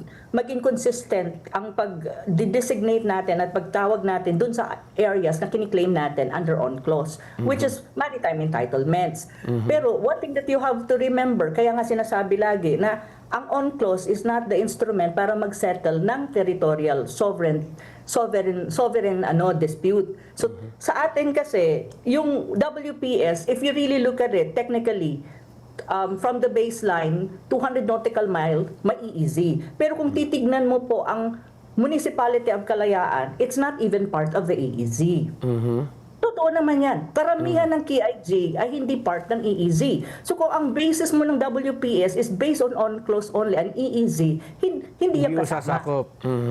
consistent ang pag-designate natin at pagtawag natin dun sa areas na kiniklaim natin under UNCLOS, which is maritime entitlements. Pero one thing that you have to remember, kaya nga sinasabi lagi na ang UNCLOS is not the instrument para mag-settle ng territorial sovereign dispute. So sa atin kasi, yung WPS, if you really look at it technically, from the baseline, 200 nautical mile, mai-easy. Pero kung titignan mo po ang Municipality of Kalayaan, it's not even part of the EEZ. Totoo naman yan. Karamihan ng KIG ay hindi part ng EEZ. So kung ang basis mo ng WPS is based on UNCLOS only and EEZ, hindi yan kasama.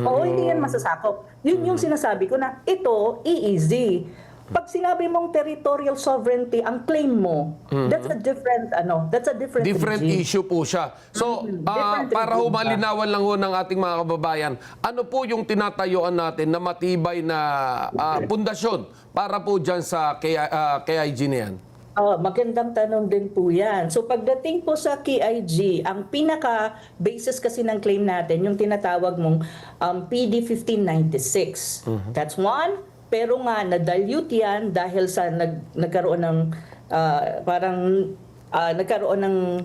Oo, hindi yan masasakop. Yun yung sinasabi ko na ito, EEZ. Pag sinabi mong territorial sovereignty, ang claim mo, that's a different regime. Issue po siya. So, Different para regime malinawan lang ng ating mga kababayan, ano po yung tinatayuan natin na matibay na pundasyon para po dyan sa KIG na yan? Magandang tanong din po yan. So pagdating po sa KIG, ang pinaka-basis kasi ng claim natin, yung tinatawag mong PD 1596. That's one. Pero nga, na-dilute yan dahil sa nagkaroon ng nagkaroon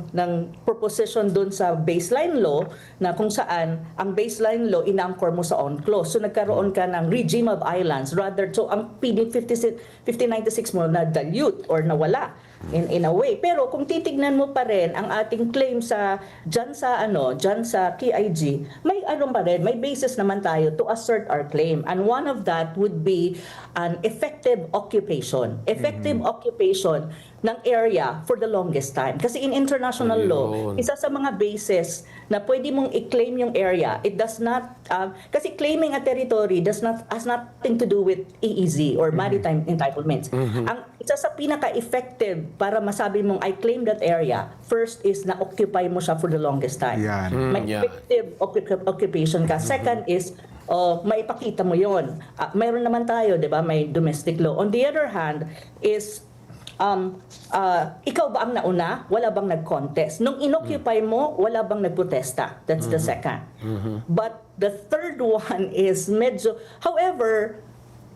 ng proposition doon sa baseline law na kung saan ang baseline law in-anchor mo sa UNCLOS. So nagkaroon ka ng regime of islands rather. So ang PD 1596 mo na-dilute or nawala. in a way. Pero kung titignan mo pa rin ang ating claim diyan sa KIG, may pa rin, may basis naman tayo to assert our claim. And one of that would be an effective occupation. Effective occupation ng area for the longest time. Kasi in international law, isa sa mga basis na pwede mong i-claim yung area, it does not, kasi claiming a territory has nothing to do with EEZ or maritime entitlements. Ang isa sa pinaka-effective para masabi mong I claim that area, first is na-occupy mo siya for the longest time. Yan. May effective occupation ka. Second is, maipakita mo yon. Mayroon naman tayo, di ba? May domestic law. On the other hand, is ikaw ba ang nauna? Wala bang nag-contest? Nung inoccupy mo, wala bang nagprotesta? That's the second. But the third one is medyo, however,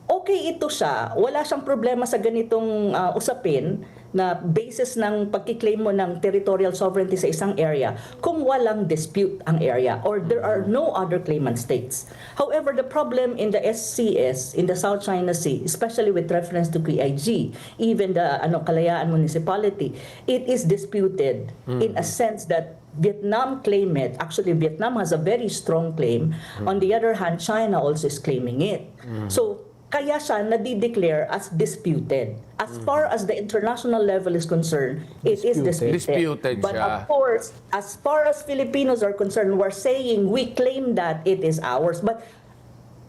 okay ito siya. Wala siyang problema sa ganitong usapin na basis ng pagkiklaim mo ng territorial sovereignty sa isang area kung walang dispute ang area or there are no other claimant states. However, the problem in the SCS, in the South China Sea, especially with reference to KIG, even the Kalayaan Municipality, it is disputed in a sense that Vietnam claim it. Actually, Vietnam has a very strong claim. On the other hand, China also is claiming it. So, kaya siya nadideclare as disputed. As far as the international level is concerned, it is disputed. Disputed But siya. of course, as far as Filipinos are concerned, we're saying we claim that it is ours. But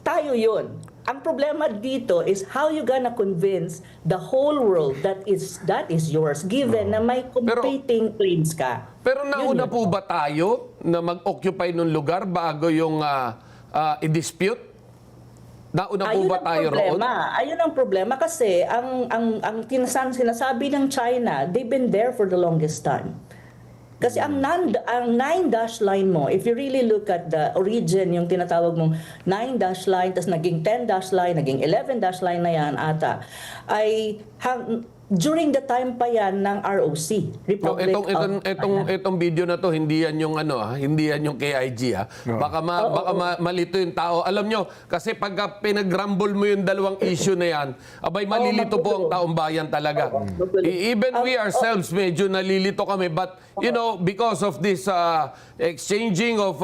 tayo yun. Ang problema dito is how you gonna convince the whole world that is yours, given na may competing claims ka. Pero nauna po ba tayo na mag-occupy ng lugar bago yung i-dispute? Nauna po ba tayo roon? Ayun ang problema kasi ang sinasabi ng China, they've been there for the longest time. Kasi ang 9-dash line mo, if you really look at the origin, yung tinatawag mong 9-dash line, tas naging 10-dash line, naging 11-dash line na yan ata, ay during the time pa yan ng ROC, Republic of China. Itong video na to, hindi yan yung hindi yan yung KIG ha. Baka malito yung tao. Alam nyo, kasi pagka pinag-rumble mo yung dalawang issue na yan, abay malilito po ang taong bayan talaga. Even we ourselves medyo nalilito kami, but you know, because of this exchanging of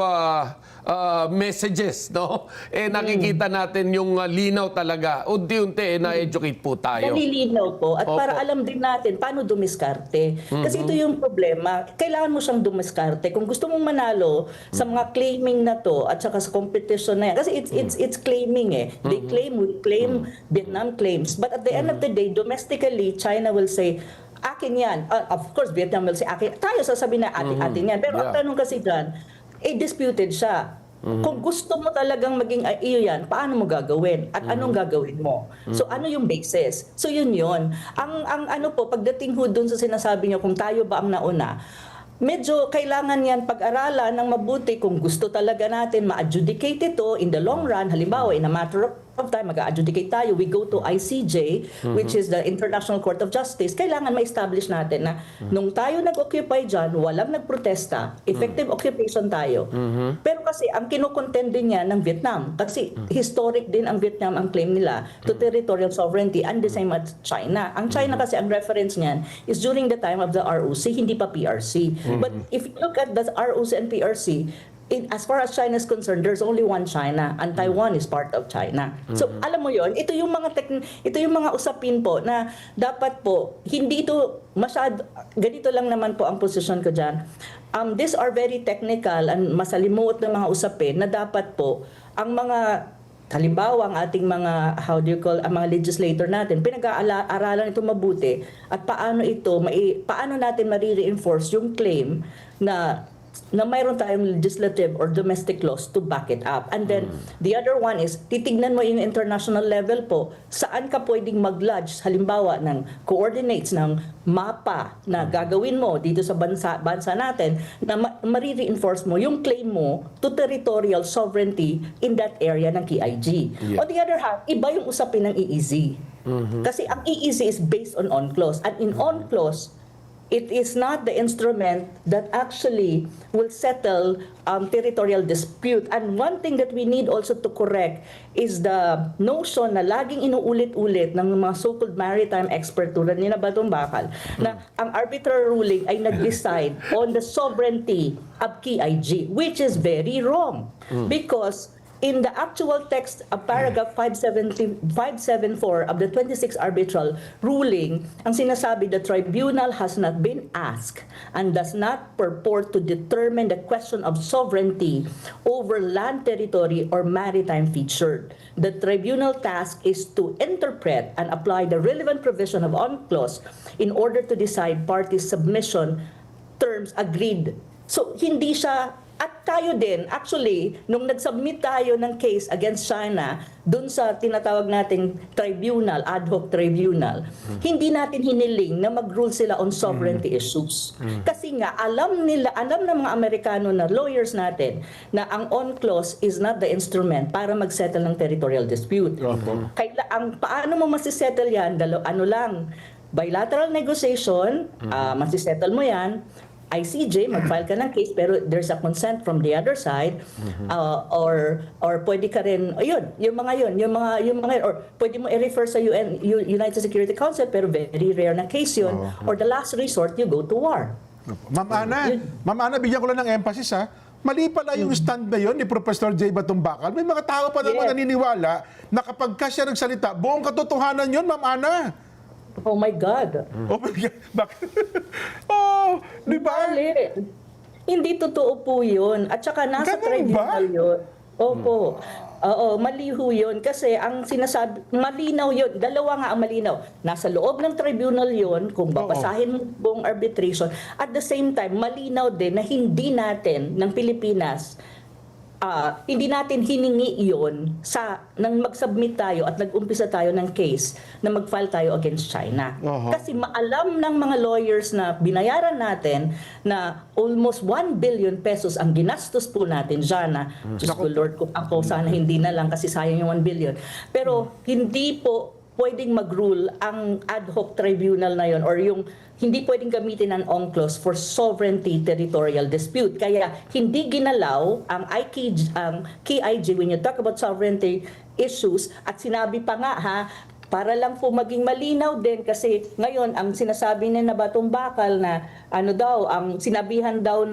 messages, no? Nakikita natin yung linaw talaga. Unti-unti na-educate po tayo. Nalilinaw po. At para alam din natin paano dumiskarte. Kasi ito yung problema. Kailangan mo siyang dumiskarte. Kung gusto mong manalo sa mga claiming na to at saka sa competition na yan. Kasi it's claiming eh. They claim, we claim, Vietnam claims. But at the end of the day, domestically, China will say, akin yan. Of course, Vietnam will say, akin. Tayo sasabihin na atin yan. Pero ang tanong kasi dyan, disputed siya. Kung gusto mo talagang maging iyo yan, paano mo gagawin? At anong gagawin mo? So ano yung basis? So yun. Ang pagdating ho dun sa sinasabi niyo kung tayo ba ang nauna, medyo kailangan yan pag-aralan ng mabuti kung gusto talaga natin ma-adjudicate ito in the long run. Halimbawa, in a matter of time, mag-adjudicate tayo, we go to ICJ, which is the International Court of Justice. Kailangan ma-establish natin na nung tayo nag-occupy dyan, walang nagprotesta, effective occupation tayo. Pero kasi ang kinukontend din niya ng Vietnam, kasi historic din ang Vietnam ang claim nila to territorial sovereignty and the same as China. Ang China kasi ang reference niyan is during the time of the ROC, hindi pa PRC. But if you look at the ROC and PRC, as far as China is concerned, there's only one China and Taiwan is part of China. So alam mo yon, ito yung mga usapin po na dapat po hindi ito masyado ganito lang naman po ang posisyon ko diyan. These are very technical and masalimuot na mga usapin na dapat po ang mga halimbawa ang ating mga ang mga legislator natin pinag-aaralan ito mabuti at paano natin ma-reinforce yung claim na mayroon tayong legislative or domestic laws to back it up. And then, the other one is, titignan mo yung international level po, saan ka pwedeng mag-lodge, halimbawa, ng coordinates, ng mapa na gagawin mo dito sa bansa natin, na ma-reinforce mo yung claim mo to territorial sovereignty in that area ng KIG. On the other hand, iba yung usapin ng EEZ. Kasi ang EEZ is based on UNCLOS. And in UNCLOS, it is not the instrument that actually will settle territorial dispute. And one thing that we need also to correct is the notion na laging inuulit-ulit ng mga so-called maritime expert tulad ni Batong Bakal na ang arbitral ruling ay nag-decide on the sovereignty of KIG, which is very wrong. Because in the actual text of paragraph 574 of the 26th arbitral ruling, ang sinasabi, the tribunal has not been asked and does not purport to determine the question of sovereignty over land territory or maritime feature. The tribunal task is to interpret and apply the relevant provision of UNCLOS in order to decide parties' submission terms agreed. So, hindi siya. At tayo din, actually, nung nag-submit tayo ng case against China, dun sa tinatawag nating tribunal, ad hoc tribunal, hindi natin hiniling na mag-rule sila on sovereignty issues. Kasi nga, alam ng mga Amerikano na lawyers natin na ang UNCLOS is not the instrument para mag-settle ng territorial dispute. Paano mo masisettle yan? Bilateral negotiation, masisettle mo yan. ICJ, mag-file ka ng case pero there's a consent from the other side, or pwede ka rin, yung mga or pwede mo i-refer sa United Security Council pero very rare na case yun, or the last resort, you go to war. Ma'am Ana, bigyan ko lang ng emphasis ha. Mali pala yung stand na yun ni Professor J. Batong Bakal. May mga tao pa naman naniniwala na kapag ka siya nagsalita, buong katotohanan yun, Ma'am Ana. Oh my God. Oh my God. Bakit? Oh, di ba? Hindi totoo po yun. At saka nasa Ganun tribunal ba? yun. Opo. Oo, mali ho yun. Kasi ang sinasabi, malinaw yun. Dalawa nga ang malinaw. Nasa loob ng tribunal yun, kung babasahin mo buong arbitration. At the same time, malinaw din na hindi natin, ng Pilipinas, hindi natin hiningi iyon nang mag-submit tayo at nag-umpisa tayo ng case na mag-file tayo against China. Kasi maalam ng mga lawyers na binayaran natin na almost 1 billion pesos ang ginastos po natin dyan. Diyos ko Lord, kung ako sana hindi na lang kasi sayang yung 1 billion. Pero hindi po pwedeng mag-rule ang ad hoc tribunal na yon or yung hindi pwedeng gamitin ang UNCLOS for sovereignty territorial dispute. Kaya hindi ginalaw ang KIG when you talk about sovereignty issues, at sinabi pa nga para lang po maging malinaw din kasi ngayon ang sinasabi ni Batong Bakal na ang sinabihan daw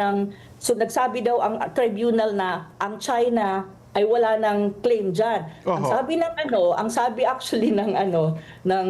nagsabi daw ang tribunal na ang China ay wala ng claim dyan. Ang sabi actually ng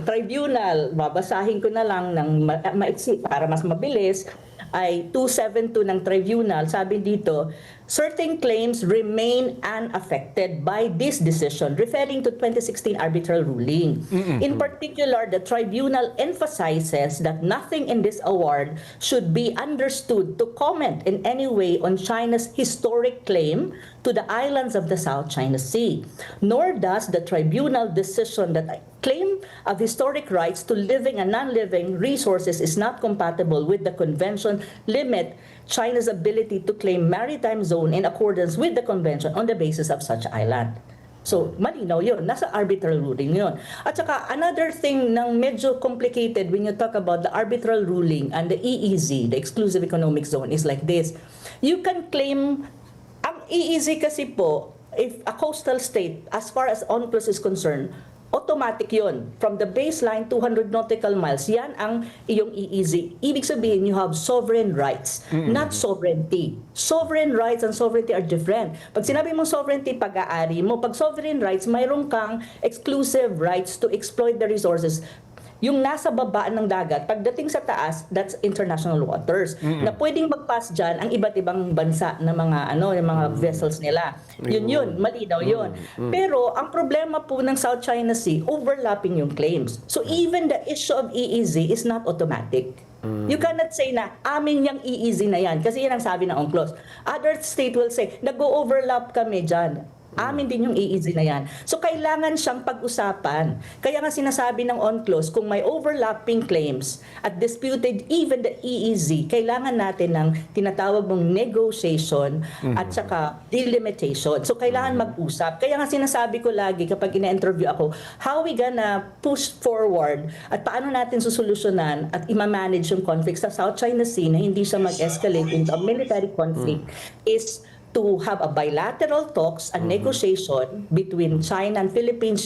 tribunal, babasahin ko na lang ng maiksi para mas mabilis, ay 272 ng tribunal, sabi dito, certain claims remain unaffected by this decision, referring to 2016 arbitral ruling. In particular, the tribunal emphasizes that nothing in this award should be understood to comment in any way on China's historic claim to the islands of the South China Sea, nor does the tribunal decision that claim of historic rights to living and non-living resources is not compatible with the convention limit China's ability to claim maritime zone in accordance with the convention on the basis of such island. So, malinaw yun. Nasa arbitral ruling yun. At saka, another thing ng medyo complicated when you talk about the arbitral ruling and the EEZ, the Exclusive Economic Zone, is like this. You can claim, ang EEZ kasi po, if a coastal state, as far as UNCLOS is concerned, automatic yon. From the baseline, 200 nautical miles, yan ang iyong EEZ. Ibig sabihin, you have sovereign rights, not sovereignty. Sovereign rights and sovereignty are different. Pag sinabi mong sovereignty, pag-aari mo. Pag sovereign rights, mayroon kang exclusive rights to exploit the resources. Yung nasa baba ng dagat, pagdating sa taas, that's international waters. Na pwedeng mag-pass dyan ang iba't ibang bansa na yung mga vessels nila. Yun, malinaw yun. Pero ang problema po ng South China Sea, overlapping yung claims. So even the issue of EEZ is not automatic. You cannot say na amin yung EEZ na yan kasi yan ang sabi ng UNCLOS. Other state will say, nag-overlap kami dyan. Amin din yung EEZ na yan. So kailangan siyang pag-usapan. Kaya nga sinasabi ng UNCLOS, kung may overlapping claims at disputed even the EEZ, kailangan natin ng tinatawag mong negotiation at saka delimitation. So kailangan mag-usap. Kaya nga sinasabi ko lagi kapag ina-interview ako, how we gonna push forward at paano natin susolusyonan at ima-manage yung conflict sa South China Sea na hindi siya mag-escalate into a military conflict is to have a bilateral talks and negotiation between China and Philippines,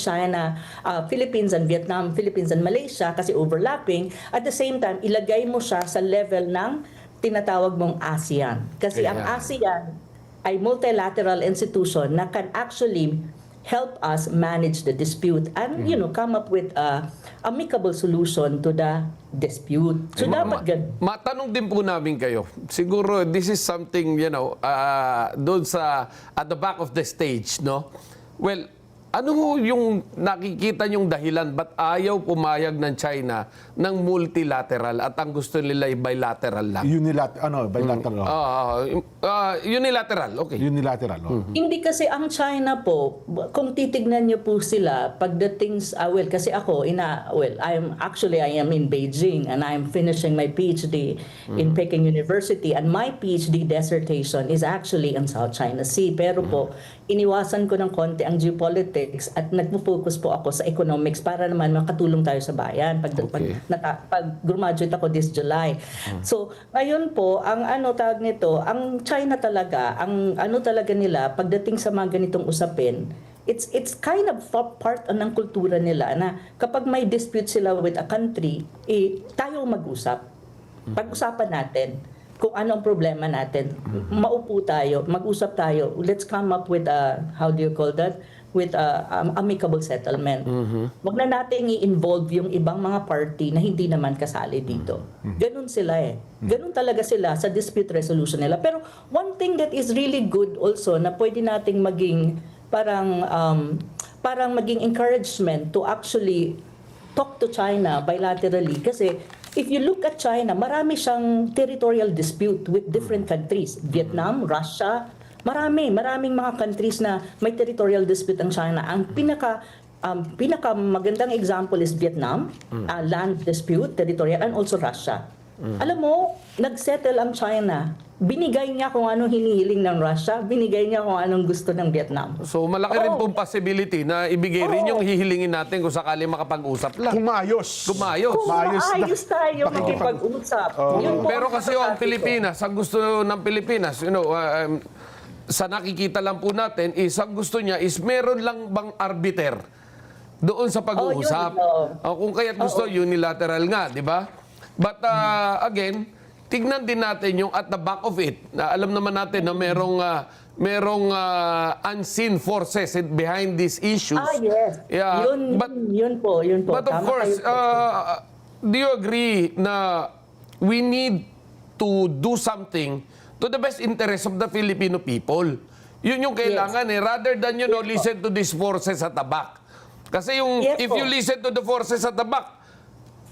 Philippines and Vietnam, Philippines and Malaysia kasi overlapping. At the same time, ilagay mo siya sa level ng tinatawag mong ASEAN. Kasi ang ASEAN ay multilateral institution na can actually help us manage the dispute and come up with a amicable solution to the dispute. So dapat ganun. Matanong din po namin kayo. Siguro this is something, doon sa at the back of the stage, no? Well, ano ho yung nakikita nyong dahilan ba't ayaw pumayag ng China ng multilateral at ang gusto nila ay bilateral lang? Bilateral. Unilateral, okay. Unilateral. Hindi kasi ang China po, kung titignan niyo po sila, pagdating kasi ako, I am in Beijing and I am finishing my PhD in Peking University and my PhD dissertation is actually in South China Sea. Pero po, iniwasan ko ng konti ang geopolitics at nagpo-focus po ako sa economics para naman makatulong tayo sa bayan pag graduate ako this July. So, ngayon po, ang tawag nito, ang China talaga, ang talaga nila pagdating sa mga ganitong usapin, it's kind of part ng kultura nila na kapag may dispute sila with a country, tayo mag-usap. Pag-usapan natin kung ano ang problema natin. Maupo tayo, mag-usap tayo. Let's come up with with amicable settlement. Wag na natin i-involve yung ibang mga party na hindi naman kasali dito. Ganun sila Ganun talaga sila sa dispute resolution nila. Pero one thing that is really good also na pwede nating maging parang maging encouragement to actually talk to China bilaterally kasi if you look at China, marami siyang territorial dispute with different countries. Vietnam, Russia, maraming mga countries na may territorial dispute ang China. Ang pinaka magandang example is Vietnam, land dispute, territorial, and also Russia. Alam mo, nagsettle ang China. Binigay niya kung anong hinihiling ng Russia, binigay niya kung anong gusto ng Vietnam. So malaki rin pong possibility na ibigay rin yung hihilingin natin kung sakali makapag-usap lang. Kung maayos. Kung maayos tayo makipag-usap. Pero kasi ang Pilipinas, ang gusto ng Pilipinas, sa nakikita lang po natin, ang gusto niya is meron lang bang arbiter doon sa pag-uusap. Kung kaya't gusto, unilateral nga, di ba? But again, tignan din natin yung at the back of it. Alam naman natin na merong unseen forces behind these issues. Yes. Yeah, yun po. But of Tama course, kayo. do you agree na we need to do something to the best interest of the Filipino people? Yun yung kailangan rather than listen to these forces at the back. Kasi if you listen to the forces at the back,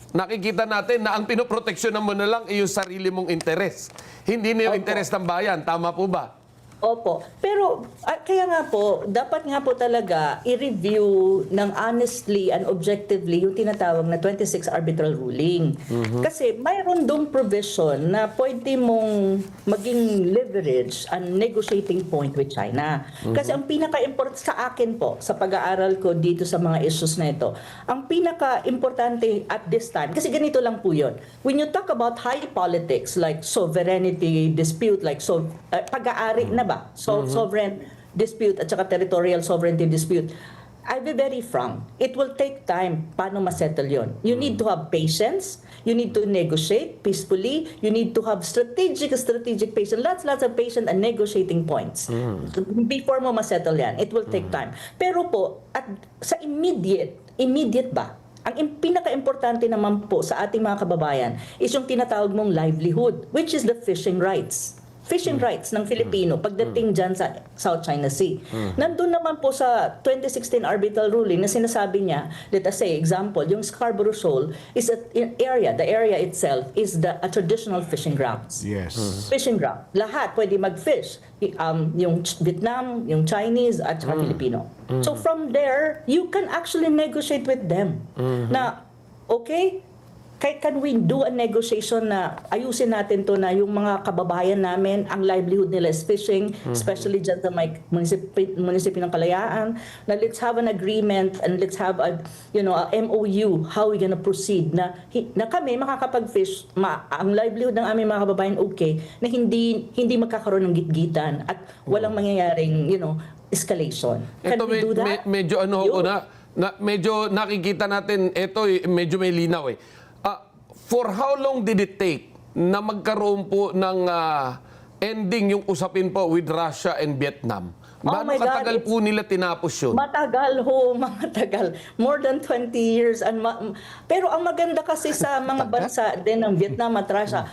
nakikita natin na ang pinoproteksyonan mo na lang ay yung sarili mong interes. Hindi na yung interes ng bayan. Tama po ba? Opo. Pero kaya nga po, dapat nga po talaga i-review ng honestly and objectively yung tinatawag na 26 arbitral ruling. Kasi mayroon dong provision na pwede mong maging leverage and negotiating point with China. Kasi ang pinaka-important sa akin po, sa pag-aaral ko dito sa mga issues na ito, ang pinaka-importante at this time, kasi ganito lang po yun. When you talk about high politics like sovereignty dispute, like pag-aari na ba? Sovereign dispute at saka territorial sovereignty dispute. I'll be very frank. It will take time paano masettle yon. You need to have patience. You need to negotiate peacefully. You need to have strategic patience. Lots of patience and negotiating points. Before mo masettle yan, it will take time. Pero po, sa immediate ba? Ang pinaka-importante naman po sa ating mga kababayan is yung tinatawag mong livelihood, which is the fishing rights. fishing rights ng Filipino pagdating dyan sa South China Sea. Nandun naman po sa 2016 arbitral ruling na sinasabi niya, let us say, example, yung Scarborough Shoal is the area itself is a traditional fishing grounds. Yes. Fishing ground. Lahat pwede mag-fish. Yung Vietnam, yung Chinese, at saka Filipino. So from there, you can actually negotiate with them. Na, okay, can we do a negotiation na ayusin natin to na yung mga kababayan namin, ang livelihood nila is fishing, especially dyan sa may munisipyo ng Kalayaan, na let's have an agreement and let's have a MOU, how we gonna proceed na kami makakapag-fish, ang livelihood ng aming mga kababayan okay, na hindi magkakaroon ng gitgitan at walang mangyayaring, escalation. Can Ito we do that? medyo medyo nakikita natin, ito medyo may linaw eh. For how long did it take na magkaroon po ng ending yung usapin po with Russia and Vietnam? Gaano my God, katagal po nila tinapos yun? Matagal matagal. More than 20 years. Pero ang maganda kasi sa mga bansa din ng Vietnam at Russia,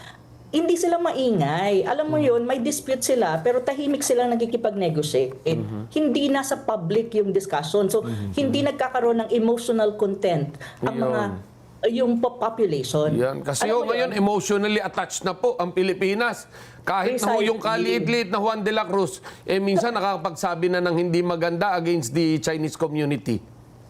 hindi sila maingay. Alam mo yun, may dispute sila, pero tahimik sila nagkikipag-negotiate. Hindi nasa public yung discussion. So, hindi nagkakaroon ng emotional content ang yung population. Yan. Kasi Alam mo ngayon, yun? emotionally attached na po ang Pilipinas. Kahit na yung kaliit-liit na Juan de la Cruz, minsan nakakapagsabi na ng hindi maganda against the Chinese community.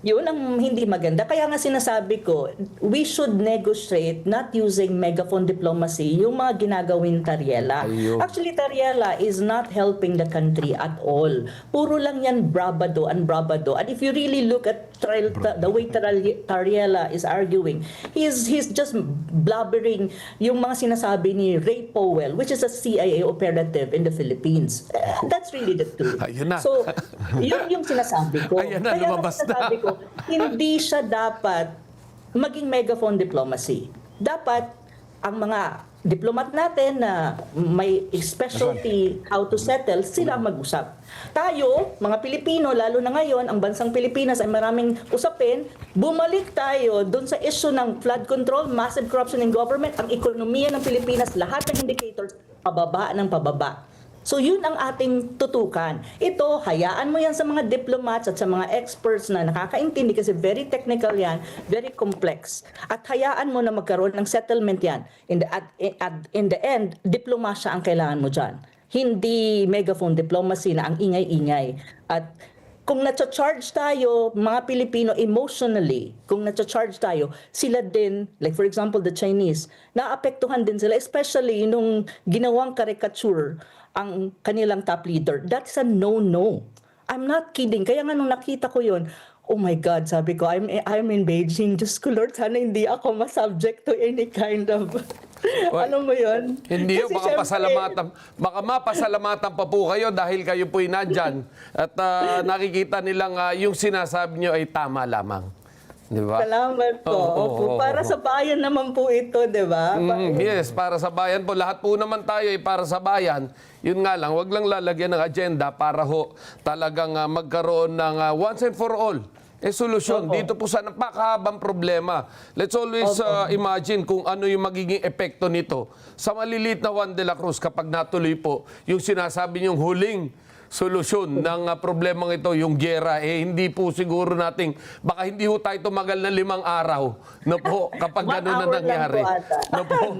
Yun ang hindi maganda. Kaya nga sinasabi ko, we should negotiate not using megaphone diplomacy, yung mga ginagawin Tariela. Ayun. Actually, Tariela is not helping the country at all. Puro lang yan bravado and bravado. And if you really look at the way Tariela is arguing, he's just blabbering yung mga sinasabi ni Ray Powell, which is a CIA operative in the Philippines. That's really the truth. Ayun na. So, yun yung sinasabi ko. Ayun na, Kaya lumabas na. sinasabi ko, hindi siya dapat maging megaphone diplomacy. Dapat ang mga diplomat natin na may specialty how to settle, sila mag-usap. Tayo, mga Pilipino, lalo na ngayon, ang bansang Pilipinas ay maraming usapin, bumalik tayo dun sa issue ng flood control, massive corruption in government, ang ekonomiya ng Pilipinas, lahat ng indicators, pababa ng pababa. So yun ang ating tutukan. Ito, hayaan mo yan sa mga diplomats at sa mga experts na nakakaintindi kasi very technical yan, very complex. At hayaan mo na magkaroon ng settlement yan. In the end, diplomasya ang kailangan mo dyan. Hindi megaphone diplomacy na ang ingay-ingay. At kung na-charge tayo, mga Pilipino emotionally, kung na-charge tayo, sila din, like for example the Chinese, naapektuhan din sila, especially nung ginawang caricature ang kanilang top leader. That's a no-no. I'm not kidding. Kaya nga nung nakita ko yun, oh my God, sabi ko, I'm in Beijing. Diyos ko Lord, sana hindi ako masubject to any kind of, ano mo yun? Hindi yun, Kasi baka mapasalamatan pa po kayo dahil kayo po'y nandyan. At nakikita nilang yung sinasabi nyo ay tama lamang. Di ba? Salamat po. Opo, para sa bayan naman po ito, di ba? Yes, para sa bayan po. Lahat po naman tayo ay para sa bayan. Yun nga lang, wag lang lalagyan ng agenda para ho talagang magkaroon ng once and for all solusyon dito po sa napakahabang problema. Let's always imagine kung ano yung magiging epekto nito sa maliliit na Juan de la Cruz kapag natuloy po yung sinasabi niyong huling solusyon ng problemang ito, yung giyera, hindi po siguro nating, baka hindi ho tayo tumagal na 5 araw na po kapag gano'n na nangyari. Na po.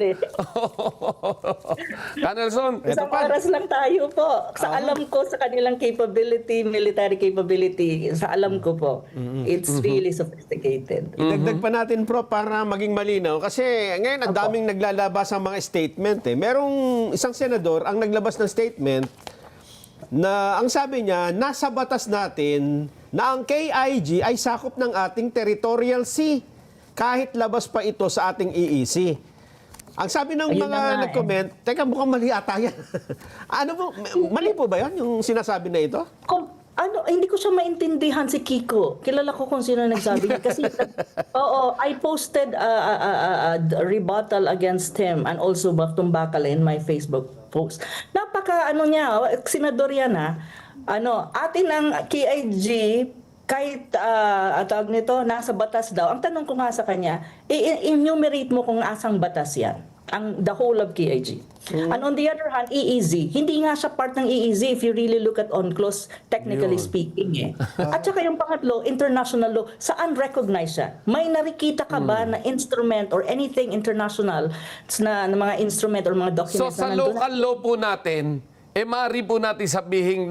Kanelson, Isang oras lang tayo po. Sa alam ko, sa kanilang capability, military capability, sa alam ko po, it's really sophisticated. Idagdag pa natin, Prof, para maging malinaw. Kasi ngayon, ang daming naglalabas ang mga statement. Merong isang senador ang naglabas ng statement na ang sabi niya, nasa batas natin na ang KIG ay sakop ng ating territorial sea kahit labas pa ito sa ating EEC. Ang sabi ng Ayun mga na nga nag-comment, teka, mukhang mali ata yan. Ano po, mali po ba yan, yung sinasabi na ito? Hindi ko siya maintindihan si Kiko. Kilala ko kung sino nagsabi niya. Kasi, I posted a rebuttal against him and also Baktong Bakal in my Facebook post. Senador yan atin ang KIG, kahit nasa batas daw. Ang tanong ko nga sa kanya, i-enumerate mo kung asang batas yan. the whole of KIG. And on the other hand, EEZ, hindi nga siya part ng EEZ if you really look at UNCLOS, technically speaking. At saka yung pangatlo, international law, saan recognized siya? May nakikita ka ba na instrument or anything international na mga instrument or mga So documents sa na nandun? local law po natin, maaari po natin sabihin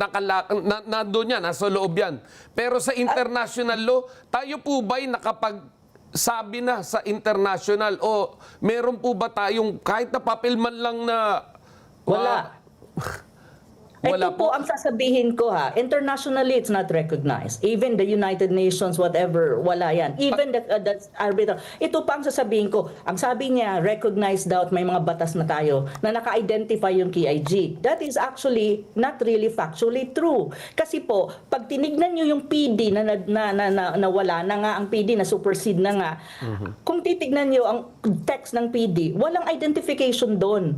nandun yan, nasa loob yan. Pero sa international law, tayo po ba'y nakapagsabi na sa international o meron po ba tayong kahit na papel man lang na... Wala. Wala Ito po ang sasabihin ko internationally it's not recognized. Even the United Nations, whatever, wala yan. Even the arbitral. Ito pa ang sasabihin ko. Ang sabi niya, recognized daw at may mga batas na tayo na naka-identify yung KIG. That is actually not really factually true. Kasi po, pag tinignan niyo yung PD na wala na nga ang PD, na supersede na nga, kung titignan niyo ang text ng PD, walang identification doon.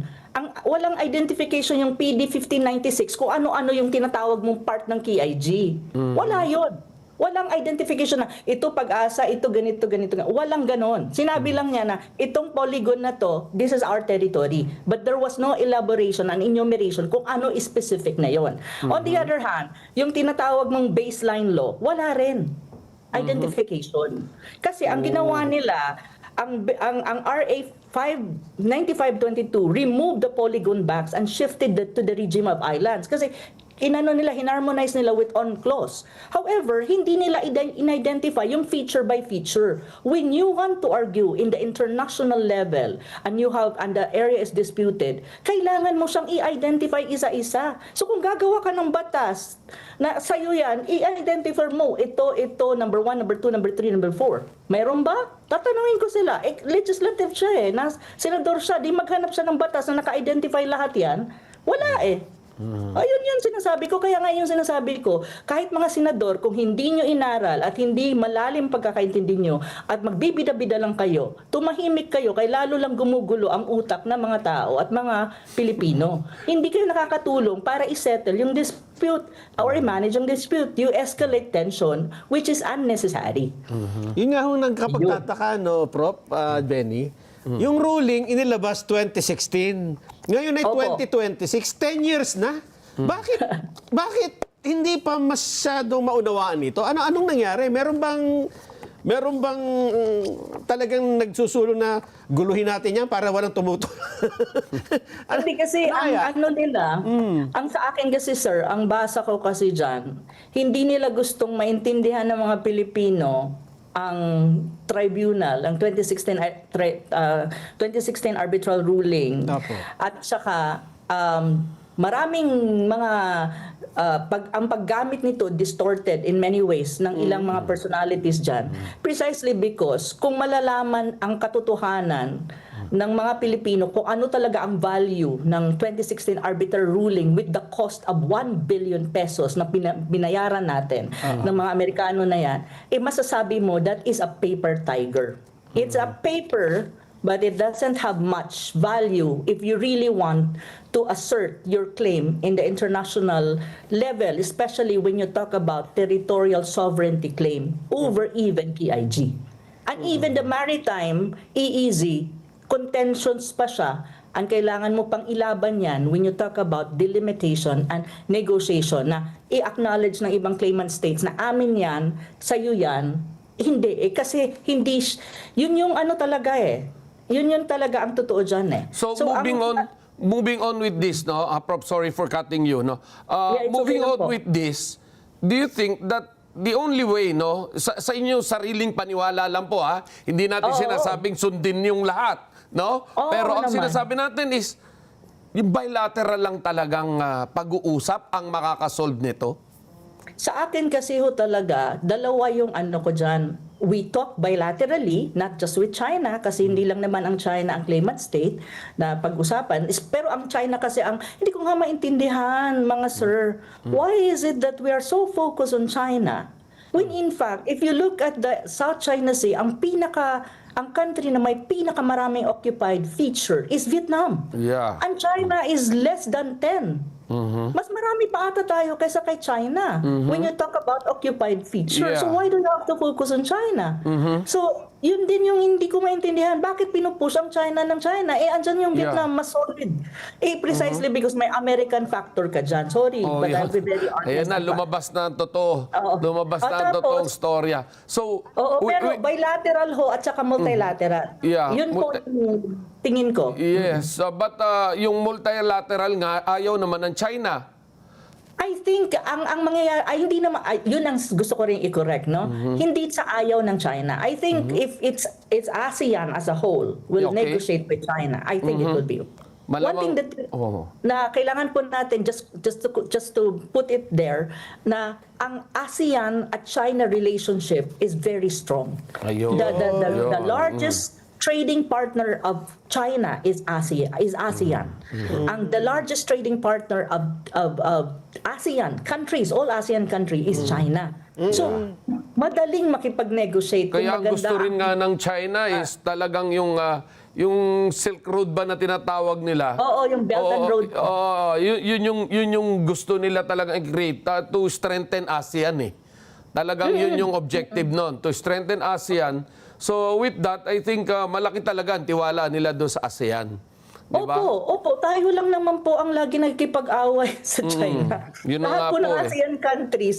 Walang identification yung PD 1596 kung ano-ano yung tinatawag mong part ng KIG. Wala yun. Walang identification na ito pag-asa, ito ganito, ganito. Walang ganon. Sinabi lang niya na itong polygon na to, this is our territory. But there was no elaboration and enumeration kung ano specific na yon. On the other hand, yung tinatawag mong baseline law, wala rin identification. Kasi ang ginawa nila, ang RA 9522 removed the polygon banks and shifted to the regime of islands. Kasi hinarmonize nila with UNCLOS. However, hindi nila in-identify yung feature by feature. When you want to argue in the international level and the area is disputed, kailangan mo siyang i-identify isa-isa. So kung gagawa ka ng batas na sa'yo yan, i-identify mo ito, number 1, number 2, number 3, number 4. Mayroon ba? Tatanungin ko sila. Legislative siya senador siya, di maghanap siya ng batas na naka-identify lahat yan. Wala Ayun yung sinasabi ko. Kaya nga yung sinasabi ko, kahit mga senador, kung hindi nyo inaral at hindi malalim pagkakaintindi nyo at magbibida-bida lang kayo, tumahimik kayo, kaya lalo lang gumugulo ang utak ng mga tao at mga Pilipino. Hindi kayo nakakatulong para isettle yung dispute or i-manage yung dispute. You escalate tension, which is unnecessary. Yun nga hong nagkapagtataka, no, Prof. Benny. Yung ruling inilabas 2016. Ngayon ay 2026, 10 years na. Bakit hindi pa masyadong maunawaan ito? Anong nangyari? Meron bang talagang nagsusulong na guluhin natin yan para walang tumuto? Hindi kasi ang sa akin kasi sir, ang basa ko kasi dyan, hindi nila gustong maintindihan ng mga Pilipino ang tribunal, ang 2016 arbitral ruling. At saka maraming mga ang paggamit nito distorted in many ways ng ilang mga personalities dyan. Precisely because kung malalaman ang katotohanan ng mga Pilipino kung ano talaga ang value ng 2016 arbitral ruling with the cost of 1 billion pesos na binayaran natin ng mga Amerikano na yan, masasabi mo that is a paper tiger. It's a paper, but it doesn't have much value if you really want to assert your claim in the international level, especially when you talk about territorial sovereignty claim over even KIG. And even the maritime, EEZ, contentions pa siya, ang kailangan mo pang ilaban yan when you talk about delimitation and negotiation na i-acknowledge ng ibang claimant states na amin yan, sa'yo yan. Hindi kasi hindi, yun yung talaga Yun talaga ang totoo dyan So moving on with this, no? Prof, sorry for cutting you, no? Moving on with this, do you think that the only way, no, sa inyong sariling paniwala lang po, hindi natin sinasabing sundin yung lahat, no? Pero ang sinasabi natin is, yung bilateral lang talagang pag-uusap ang makakasolve nito? Sa akin kasi talaga, dalawa yung ko dyan. We talk bilaterally, not just with China, kasi hindi lang naman ang China ang claimant state na pag-usapan. Pero ang China kasi hindi ko nga maintindihan, mga sir, why is it that we are so focused on China? When in fact, if you look at the South China Sea, ang country na may pinakamaraming occupied feature is Vietnam. Yeah. And China is less than 10. Mas marami pa ata tayo kaysa kay China. When you talk about occupied feature, so Yeah. why do you have to focus on China? So, yun din yung hindi ko maintindihan. Bakit pinupush ang China ng China? Andyan yung Yeah. Vietnam, mas solid. Precisely because may American factor ka dyan. Sorry, but I'll be very honest. Ayan na, lumabas na ang totoo. Oo. Lumabas na ang Tapos- totoong storya. So, Oo, pero bilateral ho at saka multilateral. Yeah, Yun po yung tingin ko. yes, but yung multilateral nga, ayaw naman ng China. I think ang mangyayari ay hindi naman yun ang gusto ko rin i-correct, no? Hindi sa ayaw ng China. I think if it's ASEAN as a whole will Okay. negotiate with China, I think it will be. One Malamang- thing that Oo. na kailangan po natin just to put it there na ang ASEAN at China relationship is very strong. Ayun. The largest trading partner of China is ASEAN. The largest trading partner of ASEAN countries, all ASEAN country is China. So, madaling makipag-negotiate. Kung Kaya ang maganda gusto rin nga ng China is talagang yung Silk Road ba na tinatawag nila? Oo, yung Belt and Road. Yun yung gusto nila talagang i-create to strengthen ASEAN eh. Talagang yun yung objective nun, to strengthen ASEAN. So with that, I think malaki talaga ang tiwala nila doon sa ASEAN. Diba? Opo. Tayo lang naman po ang lagi nagkipag-away sa China. Yun na Lahat nga po ng po eh. ASEAN countries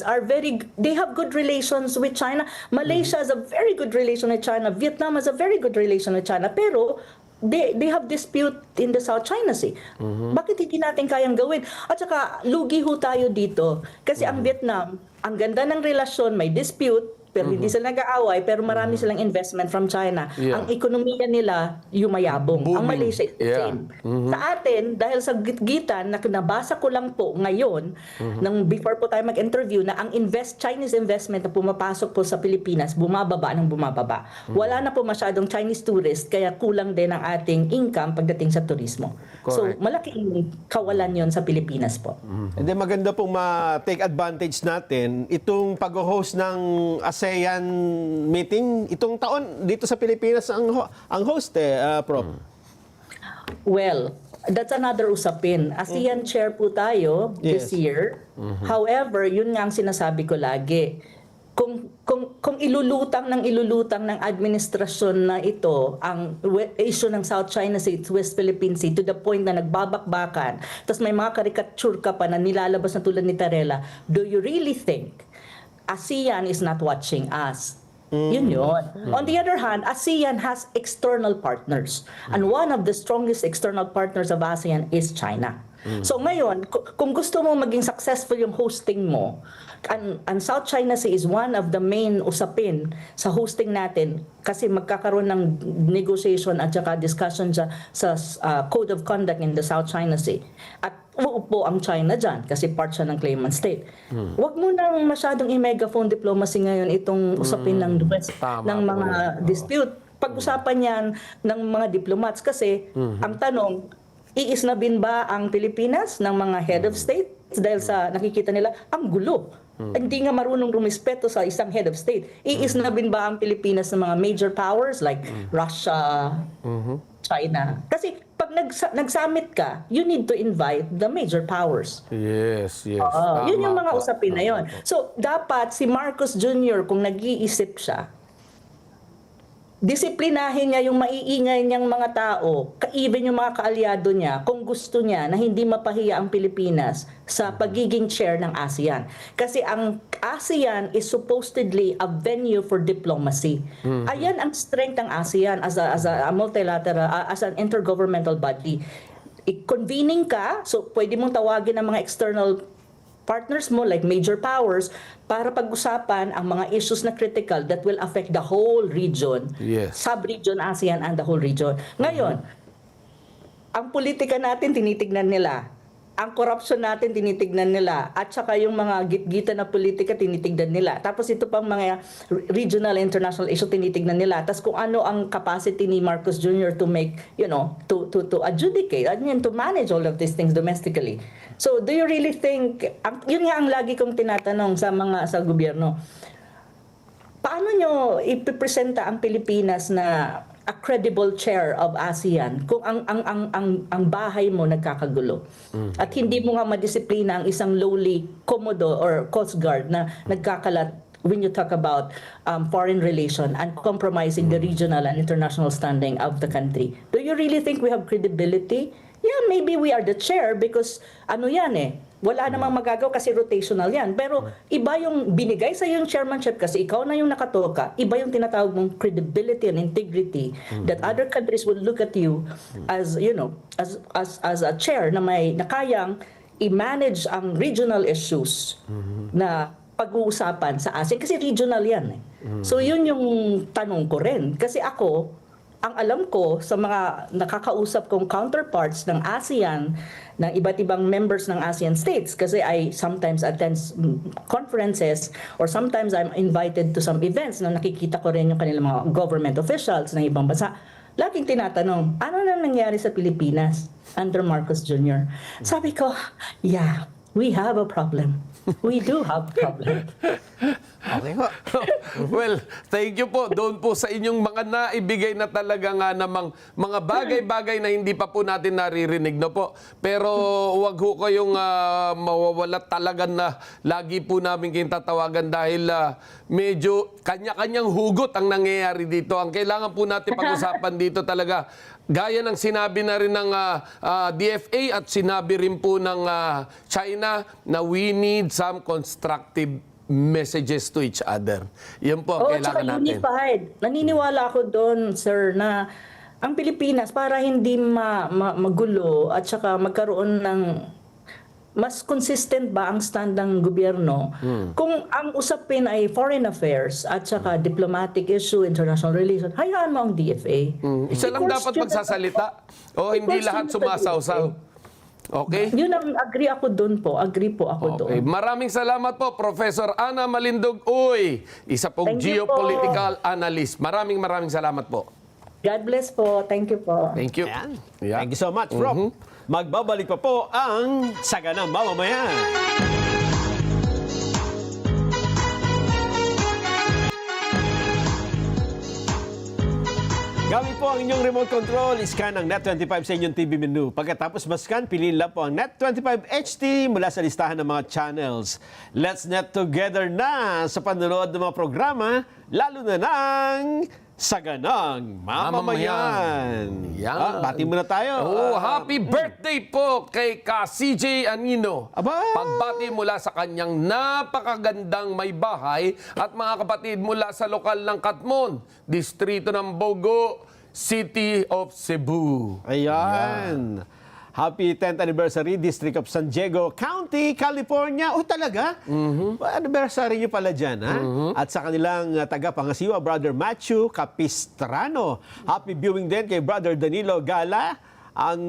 they have good relations with China. Malaysia has a very good relation with China. Vietnam has a very good relation with China. Pero they have dispute in the South China Sea. Bakit hindi natin kayang gawin? At saka, lugi ho tayo dito. Kasi ang Vietnam, ang ganda ng relasyon, may dispute, pero hindi sila nag-aaway, pero marami silang investment from China. Yeah. Ang ekonomiya nila, yumayabong. Ang Booming. Malaysia is the Yeah. same. Sa atin, dahil sa gitgitan, na nabasa ko lang po ngayon, nang before po tayo mag-interview, na ang Chinese investment na pumapasok po sa Pilipinas, bumababa ng bumababa. Wala na po masyadong Chinese tourist, kaya kulang din ang ating income pagdating sa turismo. Correct. So, malaking kawalan yon sa Pilipinas po. And then maganda pong ma-take advantage natin itong pag-host ng ASEAN meeting itong taon dito sa Pilipinas ang host Prof. Well, that's another usapin. ASEAN chair po tayo this Yes. year. However, yun nga ang sinasabi ko lagi. Kung ilulutang ng administrasyon na ito ang issue ng South China Sea, West Philippine Sea to the point na nagbabakbakan, tapos may mga caricature ka pa na nilalabas na tulad ni Tarela, do you really think ASEAN is not watching us? Yun. On the other hand, ASEAN has external partners. And one of the strongest external partners of ASEAN is China. So ngayon, kung gusto mo maging successful yung hosting mo, and South China Sea is one of the main usapin sa hosting natin kasi magkakaroon ng negotiation at saka discussion sa Code of Conduct in the South China Sea. At uupo ang China dyan kasi part siya ng claimant state. Huwag mo nang masyadong i-megaphone diplomacy ngayon itong usapin ng West, Tama ng po mga dispute. Pag-usapan yan ng mga diplomats kasi ang tanong, iisnabin ba ang Pilipinas ng mga head of state? Dahil sa nakikita nila, ang gulo. Hindi nga marunong rumispeto sa isang head of state. Iisnabin ba ang Pilipinas ng mga major powers like Russia, China? Kasi pag nag-summit ka, you need to invite the major powers. Yes. Yun yung Tama mga po. usapin na yun. So, dapat si Marcos Jr., kung nag-iisip siya, disiplinahin niya yung maiingay niyang mga tao, even yung mga kaalyado niya, kung gusto niya na hindi mapahiya ang Pilipinas sa pagiging chair ng ASEAN. Kasi ang ASEAN is supposedly a venue for diplomacy. Ayan ang strength ng ASEAN as a multilateral, as an intergovernmental body. Convening ka, so pwede mong tawagin ang mga external partners mo like major powers para pag-usapan ang mga issues na critical that will affect the whole region, Yes. sub-region ASEAN and the whole region. Ngayon, ang politika natin tinitignan nila, ang corruption natin tinitignan nila, at saka yung mga gitgitan na politika tinitignan nila. Tapos ito pang mga regional international issue tinitignan nila. Tapos kung ano ang capacity ni Marcos Jr. to make, to adjudicate, to manage all of these things domestically. So do you really think, yun nga ang lagi kong tinatanong sa gobyerno, paano nyo ipipresenta ang Pilipinas na a credible chair of ASEAN kung ang bahay mo nagkakagulo. At hindi mo nga madisiplina ang isang lowly Commodore or Coast Guard na nagkakalat when you talk about foreign relation and compromising the regional and international standing of the country. Do you really think we have credibility? Yeah, maybe we are the chair because ano yan wala namang magagawa kasi rotational yan. Pero iba yung binigay sa yung chairmanship kasi ikaw na yung nakatoka, iba yung tinatawag mong credibility and integrity that other countries will look at you as, you know, as a chair na may nakayang i-manage ang regional issues na pag-uusapan sa ASEAN kasi regional yan So yun yung tanong ko rin kasi ako ang alam ko sa mga nakakausap kong counterparts ng ASEAN, ng iba't ibang members ng ASEAN states, kasi I sometimes attend conferences or sometimes I'm invited to some events na nakikita ko rin yung kanilang mga government officials ng ibang bansa. Laging tinatanong, ano na nangyari sa Pilipinas under Marcos Jr.? Sabi ko, yeah, we have a problem. We do have a problem. Okay ho. Well, thank you po. Doon po sa inyong mga naibigay na talaga nga namang mga bagay-bagay na hindi pa po natin naririnig na po. Pero huwag ho kayong mawawala talaga na lagi po namin kayong tatawagan dahil medyo kanya-kanyang hugot ang nangyayari dito. Ang kailangan po natin pag-usapan dito talaga, gaya ng sinabi na rin ng DFA at sinabi rin po ng China na we need some constructive messages to each other. Yan po ang kailangan tsaka natin. Unified. Naniniwala ako doon, sir, na ang Pilipinas para hindi magulo at saka magkaroon ng mas consistent ba ang stand ng gobyerno kung ang usapin ay foreign affairs at saka diplomatic issue, international relations, hayaan mo ang DFA. Isa lang dapat magsasalita. O hindi lahat sumasawsaw. Okay? Yun ang agree ako doon po. Agree po ako Okay. doon. Maraming salamat po, Professor Ana Malindog Uy, isa pong Thank you geopolitical analyst. Maraming salamat po. God bless po. Thank you po. Thank you. Ayan. Yeah. Thank you so much, Rob. Magbabalik pa po ang Saganang Mamamayan. Gamit po ang inyong remote control, iscan ang Net25 sa inyong TV menu. Pagkatapos mascan, piliin lang po ang Net25 HD mula sa listahan ng mga channels. Let's net together na sa panonood ng mga programa, lalo na ng Saganang Mamamayan. Yan. Bati muna tayo. Oh, happy birthday po kay Ka CJ Anino. Aba! Pagbati mula sa kanyang napakagandang may bahay at mga kapatid mula sa lokal ng Katmon, distrito ng Bogo, City of Cebu. Ayan. Happy 10th anniversary, District of San Diego County, California. Oh, talaga? Anniversary nyo pala dyan, ha? At sa kanilang taga-pangasiwa, Brother Matthew Capistrano. Happy viewing din kay Brother Danilo Gala, ang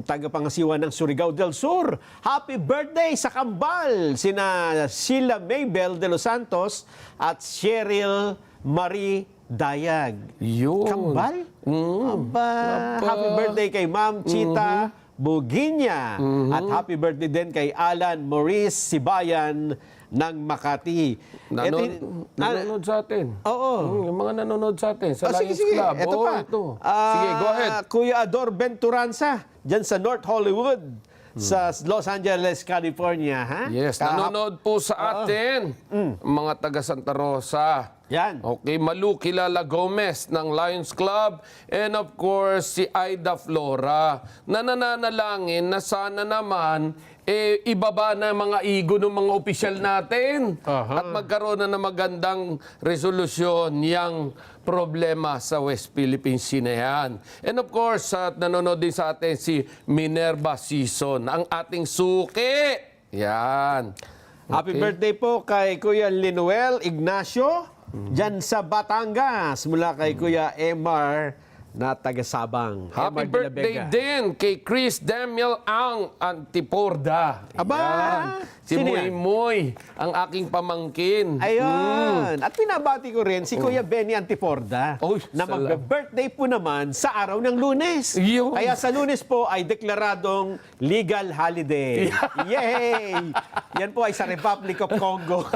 taga-pangasiwa ng Surigao del Sur. Happy birthday sa Kambal, sina Sheila Maybel de los Santos at Cheryl Marie Dayag. Yun. Kambal? Aba. Happy birthday kay Ma'am Chita Buginya. At happy birthday din kay Alan Maurice Sibayan ng Makati. Nanonood sa atin. Oo. Yung mga nanonood sa atin sa Sige, Lions sige. Club. Ito Oo, pa. ito. Sige, go ahead. Kuya Ador Venturanza, dyan sa North Hollywood, sa Los Angeles, California. Ha? Yes, nanonood po sa atin. Mga taga Santa Rosa. Yan. Okay, Malu Kilala Gomez ng Lions Club and of course si Aida Flora na nananalangin na sana naman ibaba na mga ego ng mga opisyal natin at magkaroon na ng magandang resolusyon yang problema sa West Philippine Sea na yan. And of course, nanonood din sa atin si Minerva Season, ang ating suki. Yan. Happy birthday po kay Kuya Linuel Ignacio, dyan sa Batangas, mula kay Kuya Emar na taga-Sabang. Happy Emar de la birthday Vega. din kay Chris Damiel Ang Antiporda. Aba! Yan. Si Sino Muy yan? Muy, ang aking pamangkin. Ayun. At pinabati ko rin si Kuya Benny Antiporda Oy, na salam. magbe-birthday po naman sa araw ng Lunes. Yun. Kaya sa Lunes po ay deklaradong legal holiday. Yay! Yan po ay sa Republic of Congo.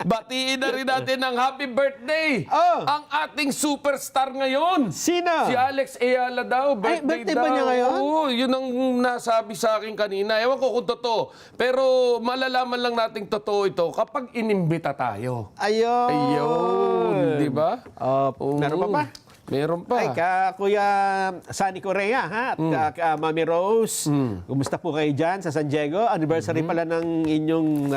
Batiin na rin natin ng happy birthday Oh. ang ating superstar ngayon. Sino? Si Alex Ayala daw. birthday daw. ba niya ngayon? Oo, yun ang nasabi sa akin kanina. Ewan ko kung totoo. Pero malalaman lang nating totoo ito kapag inimbita tayo. Ayun. Ayun, di ba? Oo. Meron pa ba? Meron pa. Ay, Kuya Sunny Correa, ha? At Mami Rose, kumusta po kayo dyan sa San Diego? Anniversary pala ng inyong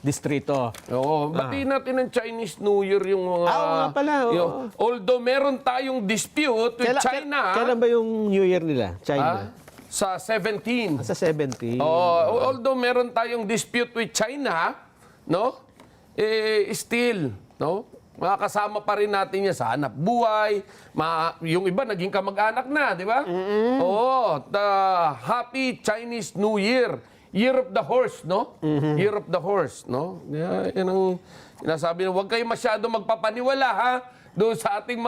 distrito. Oo, batiin natin ng Chinese New Year yung mga... Oo nga pala, oo. Although meron tayong dispute with China. Kailan ba yung New Year nila? China? Sa 17. Sa 17. Although meron tayong dispute with China, no? Still, no? Makakasama pa rin natin yan sa hanap buhay. Yung iba naging kamag-anak na, di ba? Oo. Happy Chinese New Year. Year of the Horse, no? Year of the Horse, no? Yan ang sinasabi na huwag kayo masyado magpapaniwala, ha? Doon sa ating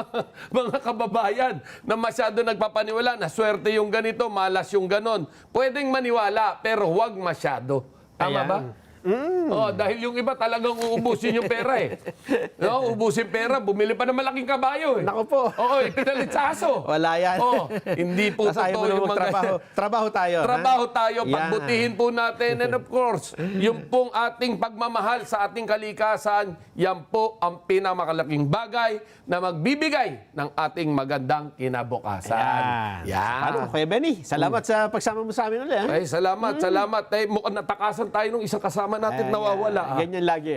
mga kababayan na masyado nagpapaniwala na swerte yung ganito, malas yung ganon. Pwedeng maniwala, pero huwag masyado. Tama ba? Oh, dahil yung iba talagang uubusin yung pera eh. No, ubusin pera, bumili pa ng malaking kabayo eh. Naku po. Oo, pinalit sa aso. Wala yan. Oh, hindi po Tapos ayaw mo totoo yung na mga... trabaho tayo. ha? Trabaho tayo, Yan. pagbutihin po natin. And of course, yung pong ating pagmamahal sa ating kalikasan, yan po ang pinamakalaking bagay na magbibigay ng ating magandang kinabukasan. Ano, Kuya Benny, salamat sa pagsama mo sa amin ulit. Ha? Ay, salamat, salamat. Ay, mukhang natakasan tayo nung isang kasama natin nawawala. Ganyan lagi.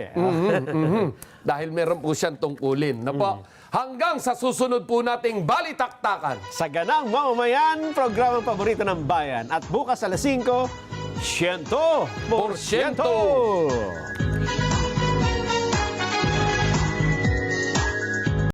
Dahil meron po siyang tungkulin. Na po, hanggang sa susunod po nating balitaktakan. Sa Ganang Mamamayan, programang paborito ng bayan. At bukas alas 5, 100%.